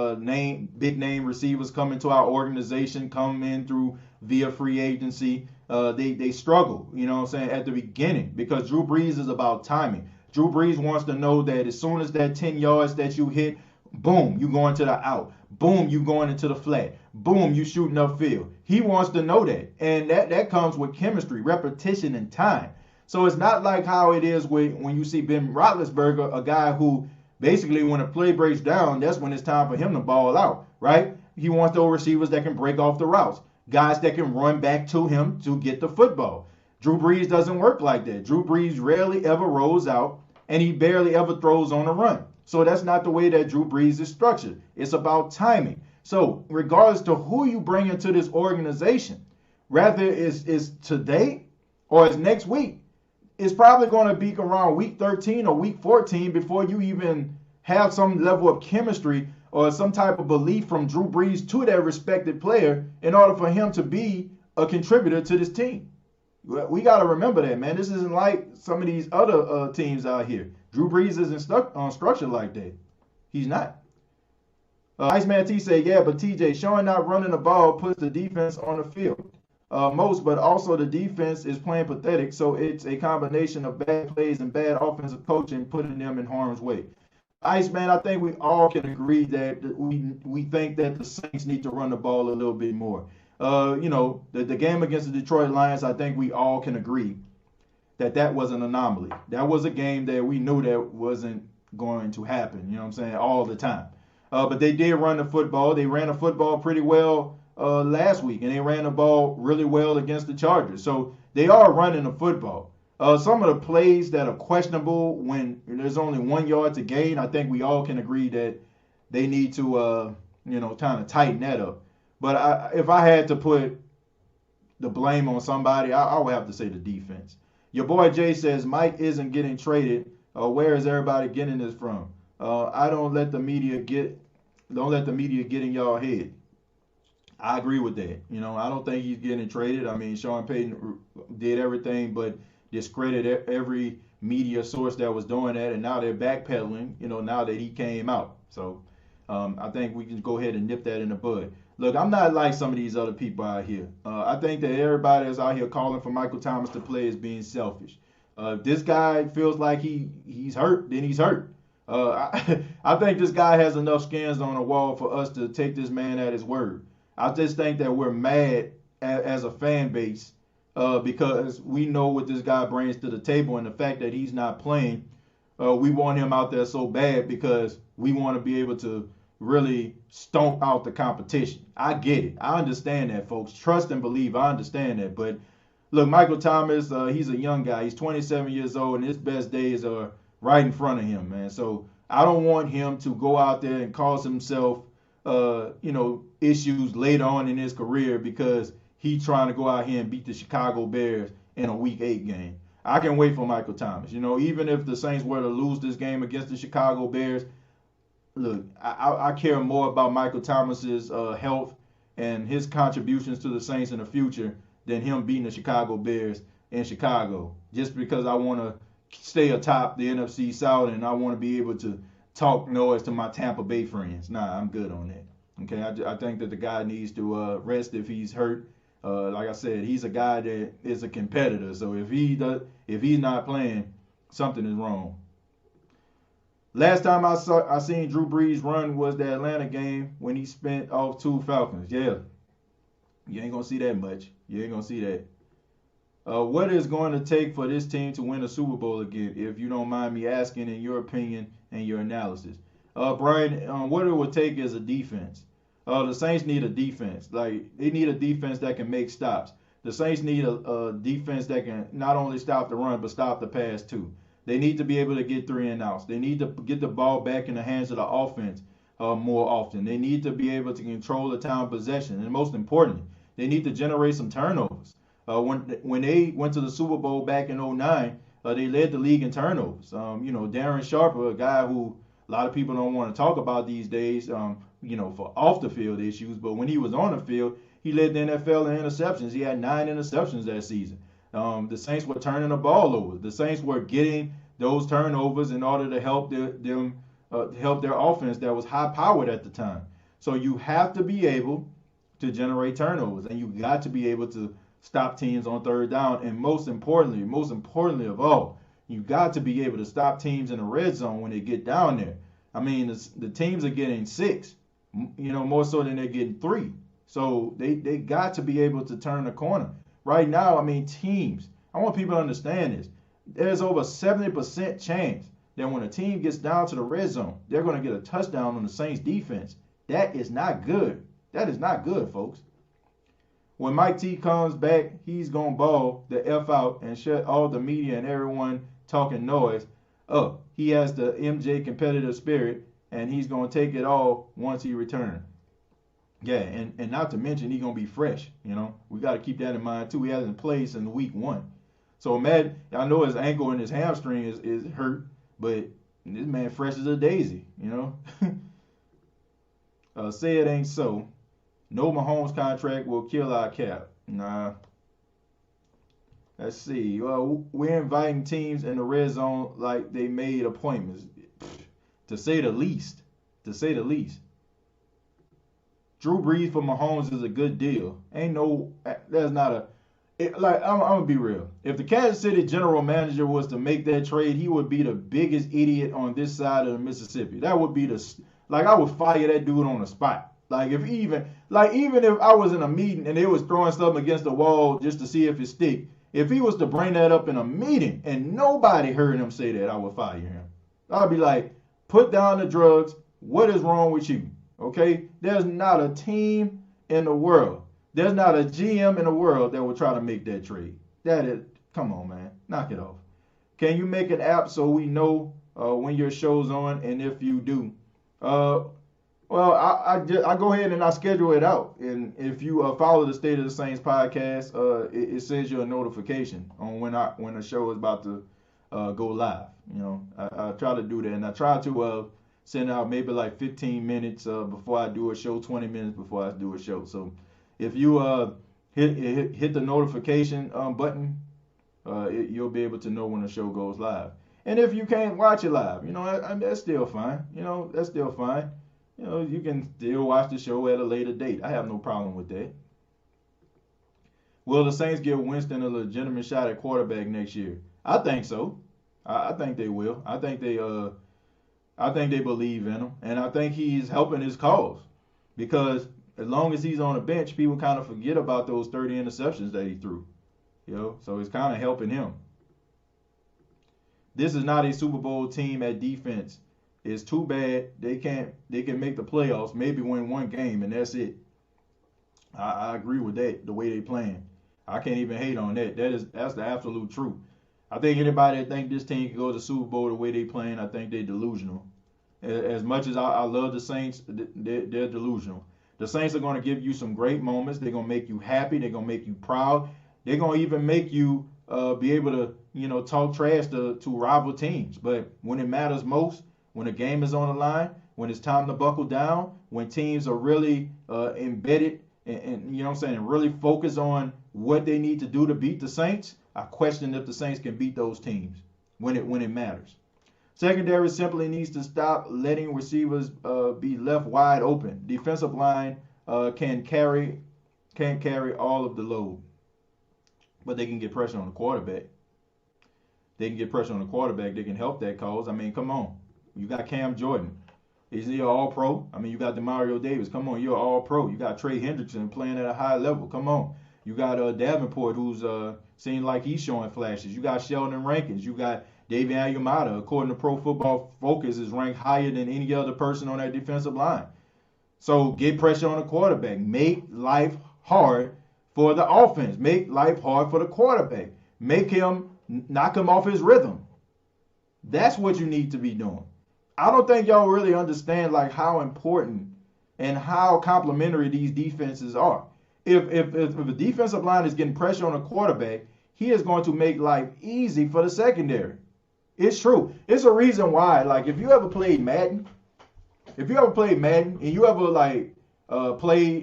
big name receivers come into our organization, come in through via free agency, they struggle, you know what I'm saying, at the beginning, because Drew Brees is about timing. Drew Brees wants to know that as soon as that 10 yards that you hit, boom, you going to the out. Boom, you going into the flat. Boom, you shooting upfield. He wants to know that. And that comes with chemistry, repetition, and time. So it's not like how it is when you see Ben Roethlisberger, a guy who basically when a play breaks down, that's when it's time for him to ball out, right? He wants those receivers that can break off the routes, guys that can run back to him to get the football. Drew Brees doesn't work like that. Drew Brees rarely ever rolls out, and he barely ever throws on the run. So that's not the way that Drew Brees is structured. It's about timing. So regardless to who you bring into this organization, whether it's today or it's next week, it's probably going to be around week 13 or week 14 before you even have some level of chemistry or some type of belief from Drew Brees to that respected player in order for him to be a contributor to this team. We got to remember that, man. This isn't like some of these other teams out here. Drew Brees isn't stuck on structure like that. He's not. Iceman T said, yeah, but TJ, showing not running the ball puts the defense on the field. Most, but also the defense is playing pathetic, so it's a combination of bad plays and bad offensive coaching putting them in harm's way. Iceman, I think we all can agree that we think that the Saints need to run the ball a little bit more. The game against the Detroit Lions, I think we all can agree that was an anomaly. That was a game that we knew that wasn't going to happen, you know what I'm saying, all the time. But they did run the football. They ran the football pretty well last week, and they ran the ball really well against the Chargers. So they are running the football. Some of the plays that are questionable when there's only 1 yard to gain, I think we all can agree that they need to, kind of tighten that up. But if I had to put the blame on somebody, I would have to say the defense. Your boy Jay says Mike isn't getting traded. Where is everybody getting this from? Don't let the media get in y'all head. I agree with that. I don't think he's getting traded. I mean, Sean Payton did everything but discredit every media source that was doing that, and now they're backpedaling, now that he came out. So I think we can go ahead and nip that in the bud. Look, I'm not like some of these other people out here. I think that everybody that's out here calling for Michael Thomas to play is being selfish. If this guy feels like he's hurt, then he's hurt. I think this guy has enough skins on the wall for us to take this man at his word. I just think that we're mad as a fan base because we know what this guy brings to the table, and the fact that he's not playing, we want him out there so bad because we want to be able to really stomp out the competition. I get it. I understand that, folks. Trust and believe. I understand that. But look, Michael Thomas, he's a young guy. He's 27 years old, and his best days are right in front of him, man. So I don't want him to go out there and cause himself, issues later on in his career because he's trying to go out here and beat the Chicago Bears in a Week 8 game. I can wait for Michael Thomas. Even if the Saints were to lose this game against the Chicago Bears, look, I care more about Michael Thomas's health and his contributions to the Saints in the future than him beating the Chicago Bears in Chicago. Just because I want to stay atop the NFC South and I want to be able to talk noise to my Tampa Bay friends. Nah, I'm good on that. Okay, I think that the guy needs to rest if he's hurt. Like I said, he's a guy that is a competitor. So if he's not playing, something is wrong. Last time I seen Drew Brees run was the Atlanta game when he spent off 2 Falcons. Yeah, you ain't gonna see that much. You ain't gonna see that. What is going to take for this team to win a Super Bowl again, if you don't mind me asking, in your opinion and your analysis? Brian, what it would take is a defense. The Saints need a defense. Like, they need a defense that can make stops. The Saints need a defense that can not only stop the run, but stop the pass too. They need to be able to get 3 and outs. They need to get the ball back in the hands of the offense more often. They need to be able to control the time of possession. And most importantly, they need to generate some turnovers. When they went to the Super Bowl back in 2009, they led the league in turnovers. Darren Sharper, a guy who a lot of people don't want to talk about these days, for off the field issues. But when he was on the field, he led the NFL in interceptions. He had 9 interceptions that season. The Saints were turning the ball over. The Saints were getting those turnovers in order to help help their offense that was high powered at the time. So you have to be able to generate turnovers, and you got to be able to stop teams on 3rd down, and most importantly of all, you got to be able to stop teams in the red zone when they get down there. I mean, the teams are getting 6, more so than they're getting 3. So they got to be able to turn the corner. Right now, I mean, teams, I want people to understand this. There's over 70% chance that when a team gets down to the red zone, they're going to get a touchdown on the Saints defense. That is not good. That is not good, folks. When Mike T comes back, he's going to ball the F out and shut all the media and everyone talking noise He has the MJ competitive spirit, and he's going to take it all once he returns. Yeah, and not to mention he's going to be fresh. We got to keep that in mind too. He hasn't played since week 1. So imagine, I know his ankle and his hamstring is hurt, but this man fresh as a daisy. Say it ain't so. No Mahomes contract will kill our cap. Nah. Let's see. We're inviting teams in the red zone like they made appointments. To say the least. To say the least. Drew Brees for Mahomes is a good deal. That's not a. I'm gonna be real. If the Kansas City general manager was to make that trade, he would be the biggest idiot on this side of the Mississippi. That would be I would fire that dude on the spot. Even if I was in a meeting and they was throwing something against the wall just to see if it stick, if he was to bring that up in a meeting and nobody heard him say that, I would fire him. I'd be like, put down the drugs. What is wrong with you? Okay? There's not a team in the world. There's not a GM in the world that will try to make that trade. Come on, man. Knock it off. Can you make an app so we know when your show's on, and if you do? I go ahead and I schedule it out. And if you follow the State of the Saints podcast, it sends you a notification on when the show is about to go live. I try to do that, and I try to send out maybe like 15 minutes before I do a show, 20 minutes before I do a show. So if you hit the notification button, you'll be able to know when the show goes live. And if you can't watch it live, that's still fine. That's still fine. You can still watch the show at a later date. I have no problem with that. Will the Saints give Winston a legitimate shot at quarterback next year? I think so. I think they will. I think they believe in him, and I think he's helping his cause, because as long as he's on the bench, people kind of forget about those 30 interceptions that he threw. So it's kind of helping him. This is not a Super Bowl team at defense. It's too bad they can make the playoffs, maybe win one game, and that's it. I agree with that, the way they playing. I can't even hate on that. That's the absolute truth. I think anybody that think this team can go to the Super Bowl the way they playing, I think they're delusional. As much as I love the Saints, they're delusional. The Saints are going to give you some great moments. They're going to make you happy. They're going to make you proud. They're going to even make you be able to, talk trash to rival teams. But when it matters most, when the game is on the line, when it's time to buckle down, when teams are really embedded and really focus on what they need to do to beat the Saints, I question if the Saints can beat those teams when it matters. Secondary simply needs to stop letting receivers be left wide open. Defensive line can't carry all of the load, but they can get pressure on the quarterback. They can help that cause. I mean, come on. You got Cam Jordan. Is he an all-pro? I mean, you got DeMario Davis. Come on, you're an all-pro. You got Trey Hendrickson playing at a high level. Come on. You got Davenport, who's seems like he's showing flashes. You got Sheldon Rankins. You got David Ayumata, according to Pro Football Focus, is ranked higher than any other person on that defensive line. So get pressure on the quarterback. Make life hard for the offense. Make life hard for the quarterback. Knock him off his rhythm. That's what you need to be doing. I don't think y'all really understand how important and how complementary these defenses are. If a defensive line is getting pressure on a quarterback, he is going to make life easy for the secondary. It's true. It's a reason why, if you ever played Madden, and you ever played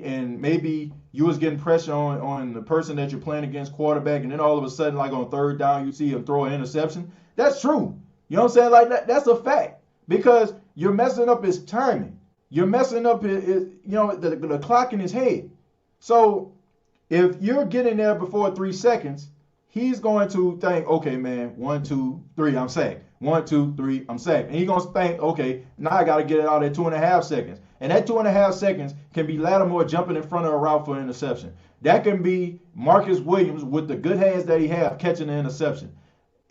and maybe you was getting pressure on the person that you're playing against, quarterback, and then all of a sudden, on third down, you see him throw an interception. That's true. You know what I'm saying? That's a fact, because you're messing up his timing. You're messing up the clock in his head. So if you're getting there before 3 seconds, he's going to think, okay, man, 1, 2, 3, I'm sacked. 1, 2, 3, I'm sacked. And he's going to think, okay, now I got to get it out at 2.5 seconds. And that 2.5 seconds can be Lattimore jumping in front of a route for an interception. That can be Marcus Williams with the good hands that he has catching an interception.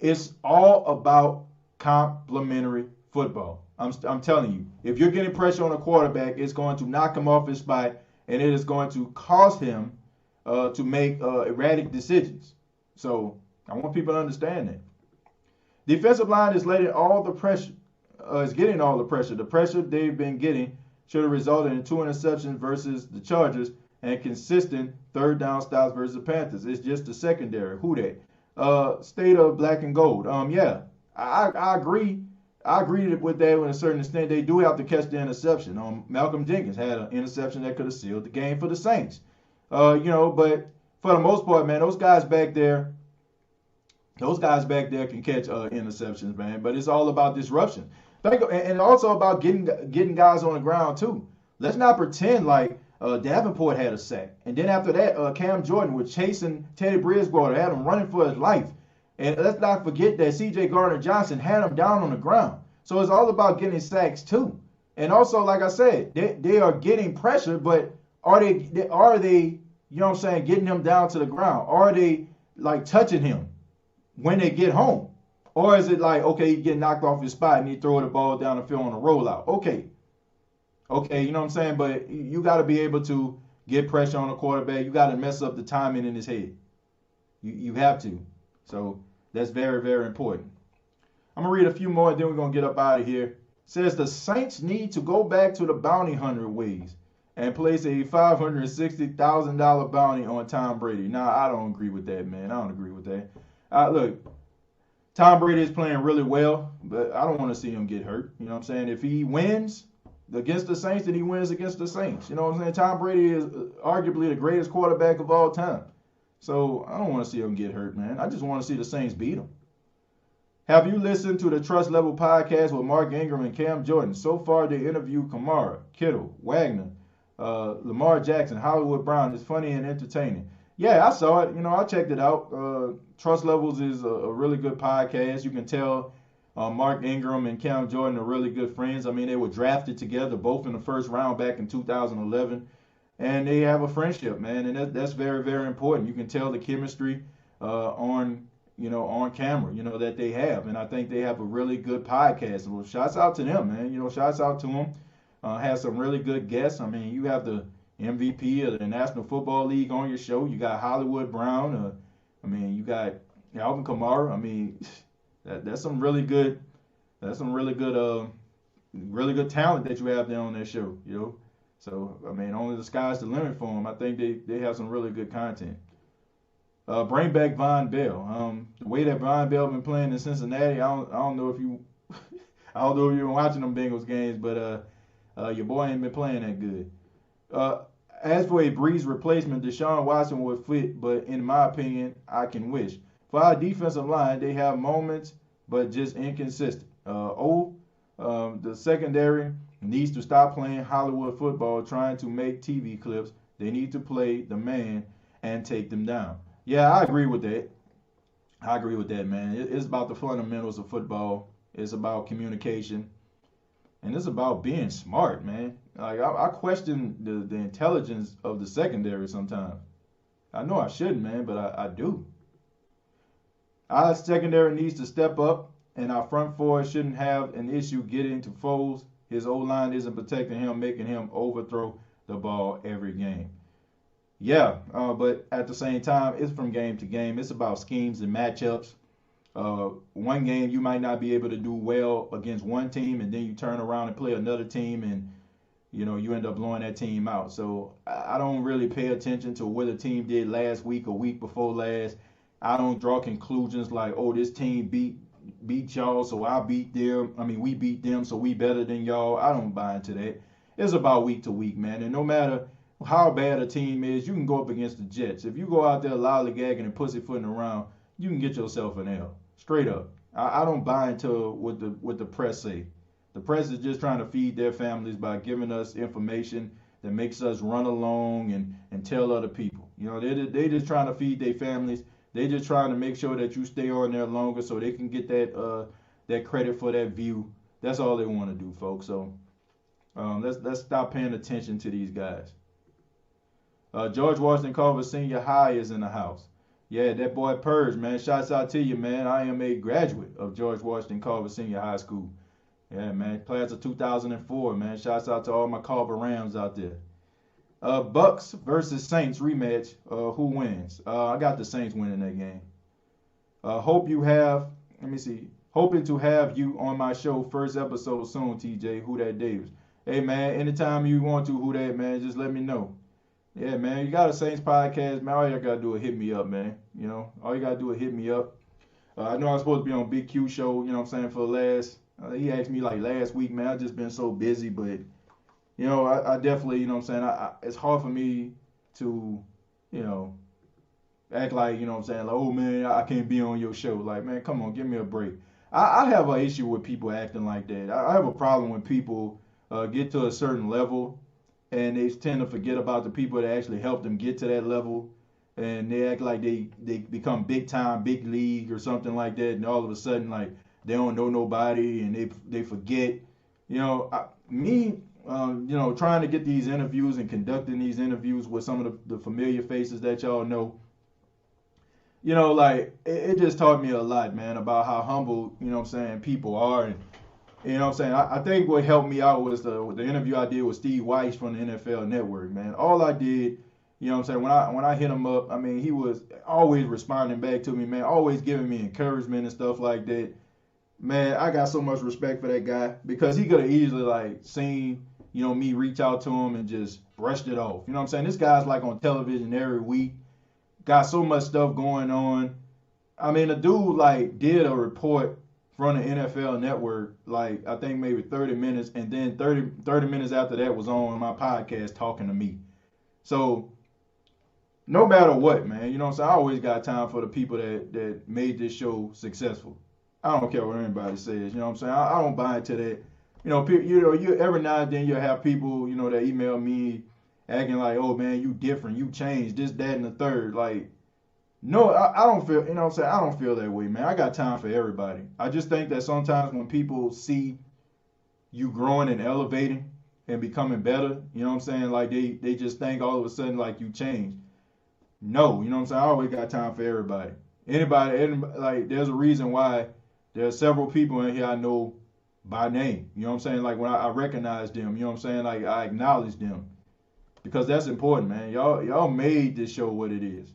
It's all about complementary football. I'm telling you, if you're getting pressure on a quarterback, it's going to knock him off his spot, and it is going to cause him to make erratic decisions. So I want people to understand that. Defensive line is letting all the pressure, is getting all the pressure. The pressure they've been getting should have resulted in 2 interceptions versus the Chargers and consistent third down stops versus the Panthers. It's just the secondary. Who that? State of black and gold. Yeah, I agree. I agree with that to a certain extent. They do have to catch the interception. Malcolm Jenkins had an interception that could have sealed the game for the Saints. But for the most part, man, those guys back there can catch interceptions, man. But it's all about disruption. And also about getting guys on the ground too. Let's not pretend like Davenport had a sack, and then after that, Cam Jordan was chasing Teddy Bridgewater, had him running for his life. And let's not forget that C.J. Gardner-Johnson had him down on the ground. So it's all about getting sacks too. And also, like I said, they are getting pressure, but are they you know what I'm saying, getting him down to the ground? Are they like touching him when they get home? Or is it like, okay, he get knocked off his spot and he throw the ball down the field on a rollout? Okay, you know what I'm saying? But you got to be able to get pressure on the quarterback. You got to mess up the timing in his head. You have to. So that's very, very important. I'm going to read a few more, and then we're going to get up out of here. It says the Saints need to go back to the bounty hunter ways and place a $560,000 bounty on Tom Brady. Nah, I don't agree with that, man. I don't agree with that. Look, Tom Brady is playing really well, but I don't want to see him get hurt. You know what I'm saying? If he wins against the Saints, then he wins against the Saints. You know what I'm saying? Tom Brady is arguably the greatest quarterback of all time. So I don't want to see him get hurt, man. I just want to see the Saints beat him. Have you listened to the Trust Level podcast with Mark Ingram and Cam Jordan? So far, they interview Kamara, Kittle, Wagner, Lamar Jackson, Hollywood Brown. It's funny and entertaining. Yeah, I saw it. I checked it out. Trust Levels is a really good podcast. You can tell Mark Ingram and Cam Jordan are really good friends. I mean, they were drafted together, both in the first round back in 2011. And they have a friendship, man, and that's very, very important. You can tell the chemistry on camera, that they have, and I think they have a really good podcast. Well, shouts out to them, man. Shouts out to them. Have some really good guests. I mean, you have the MVP of the National Football League on your show. You got Hollywood Brown. You got Alvin Kamara. I mean, that's some really good. That's some really good talent that you have there on that show. So, I mean, only the sky's the limit for them. I think they have some really good content. Bring back Von Bell. The way that Von Bell been playing in Cincinnati, I don't know if you I don't know if you've been watching them Bengals games, but your boy ain't been playing that good. As for a Breeze replacement, Deshaun Watson would fit, but in my opinion, I can wish. For our defensive line, they have moments, but just inconsistent. The secondary needs to stop playing Hollywood football, trying to make TV clips. They need to play the man and take them down. Yeah, I agree with that. Man. It's about the fundamentals of football. It's about communication. And it's about being smart, man. Like, I question the intelligence of the secondary sometimes. I know I shouldn't, man, but I do. Our secondary needs to step up, and our front four shouldn't have an issue getting to Foles. His O-line isn't protecting him, making him overthrow the ball every game. Yeah, but at the same time, it's from game to game. It's about schemes and matchups. One game you might not be able to do well against one team, and then you turn around and play another team, and you end up blowing that team out. So I don't really pay attention to what a team did last week or week before last. I don't draw conclusions like, oh, this team beat y'all, so I beat them. I mean, we beat them, so we better than y'all. I don't buy into that. It's about week to week, man. And no matter how bad a team is, you can go up against the Jets. If you go out there lollygagging and pussyfooting around, you can get yourself an L. Straight up. I don't buy into what the press say. The press is just trying to feed their families by giving us information that makes us run along and tell other people. They just trying to feed their families. They just trying to make sure that you stay on there longer so they can get that credit for that view. That's all they want to do, folks. So let's stop paying attention to these guys. George Washington Carver Senior High is in the house. Yeah, that boy Purge, man. Shouts out to you, man. I am a graduate of George Washington Carver Senior High School. Yeah, man. Class of 2004, man. Shouts out to all my Carver Rams out there. Bucks versus Saints rematch. Who wins? I got the Saints winning that game. Hope Hoping to have you on my show first episode soon, TJ. Who that Davis? Hey man, anytime you want to, who that man, just let me know. Yeah, man, you got a Saints podcast, man. All you gotta do is hit me up, man. You know, all you gotta do is hit me up. I know I'm supposed to be on Big Q show, you know what I'm saying, for the last. He asked me like last week, man. I've just been so busy, but you know, I definitely, you know what I'm saying. It's hard for me to, you know, act like, you know what I'm saying, like, oh man, I can't be on your show. Like, man, come on, give me a break. I have an issue with people acting like that. I have a problem when people get to a certain level and they tend to forget about the people that actually helped them get to that level, and they act like they become big time, big league or something like that, and all of a sudden like they don't know nobody and they forget. You know, you know, trying to get these interviews and conducting these interviews with some of the familiar faces that y'all know. You know, like, it just taught me a lot, man, about how humble, you know what I'm saying, people are. And, you know what I'm saying, I think what helped me out was the interview I did with Steve Weiss from the NFL Network, man. All I did, you know what I'm saying, when I hit him up, I mean, he was always responding back to me, man, always giving me encouragement and stuff like that. Man, I got so much respect for that guy because he could have easily, like, seen, you know, me reach out to him and just brushed it off. You know what I'm saying? This guy's, like, on television every week. Got so much stuff going on. I mean, the dude like did a report from the NFL Network, like I think maybe 30 minutes, and then 30 minutes after that was on my podcast talking to me. So no matter what, man, you know what I'm saying, I always got time for the people that made this show successful. I don't care what anybody says, you know what I'm saying. I don't buy into that. You every now and then you'll have people, you know, that email me acting like, oh man, you different, you changed, this, that, and the third. Like, no, I don't feel, you know what I'm saying, I don't feel that way, man. I got time for everybody. I just think that sometimes when people see you growing and elevating and becoming better, you know what I'm saying, like they just think all of a sudden like you changed. No, you know what I'm saying, I always got time for everybody. Anybody, like, there's a reason why there are several people in here I know by name. You know what I'm saying, like when I recognize them, you know what I'm saying, like I acknowledge them. Because that's important, man. Y'all made this show what it is.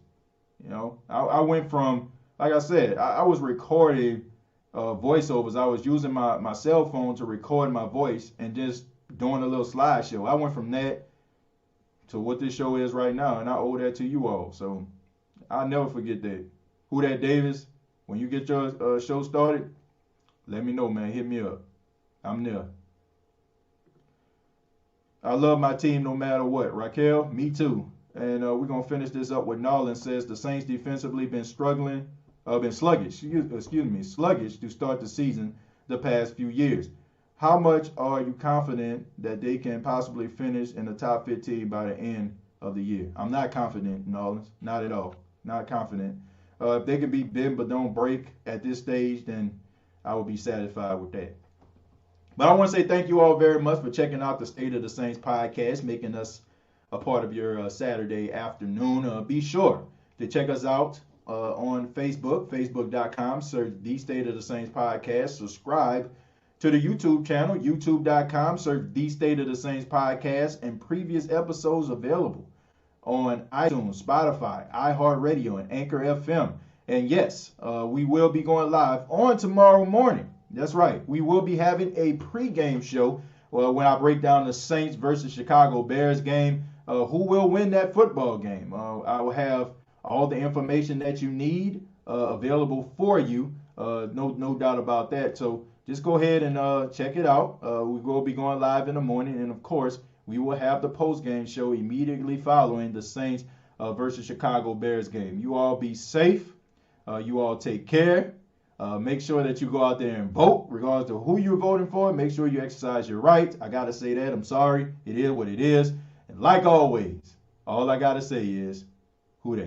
You know, I went from, like I said, I was recording voiceovers. I was using my cell phone to record my voice and just doing a little slideshow. I went from that to what this show is right now, and I owe that to you all. So I'll never forget that. Who that Davis? When you get your show started, let me know, man. Hit me up. I'm there. I love my team no matter what. Raquel, me too. And we're going to finish this up with Nolan says the Saints defensively been sluggish to start the season the past few years. How much are you confident that they can possibly finish in the top 15 by the end of the year? I'm not confident, Nolan. Not at all. Not confident. If they can be bend but don't break at this stage, then I will be satisfied with that. But I want to say thank you all very much for checking out the State of the Saints podcast, making us a part of your Saturday afternoon. Be sure to check us out on Facebook, facebook.com, search the State of the Saints podcast. Subscribe to the YouTube channel, youtube.com, search the State of the Saints podcast, and previous episodes available on iTunes, Spotify, iHeartRadio, and Anchor FM. And yes, we will be going live on tomorrow morning. That's right. We will be having a pregame show when I break down the Saints versus Chicago Bears game. Who will win that football game? I will have all the information that you need available for you. No doubt about that. So just go ahead and check it out. We will be going live in the morning. And, of course, we will have the postgame show immediately following the Saints versus Chicago Bears game. You all be safe. You all take care. Make sure that you go out there and vote, regardless of who you're voting for. Make sure you exercise your right. I got to say that. I'm sorry. It is what it is. And like always, all I got to say is,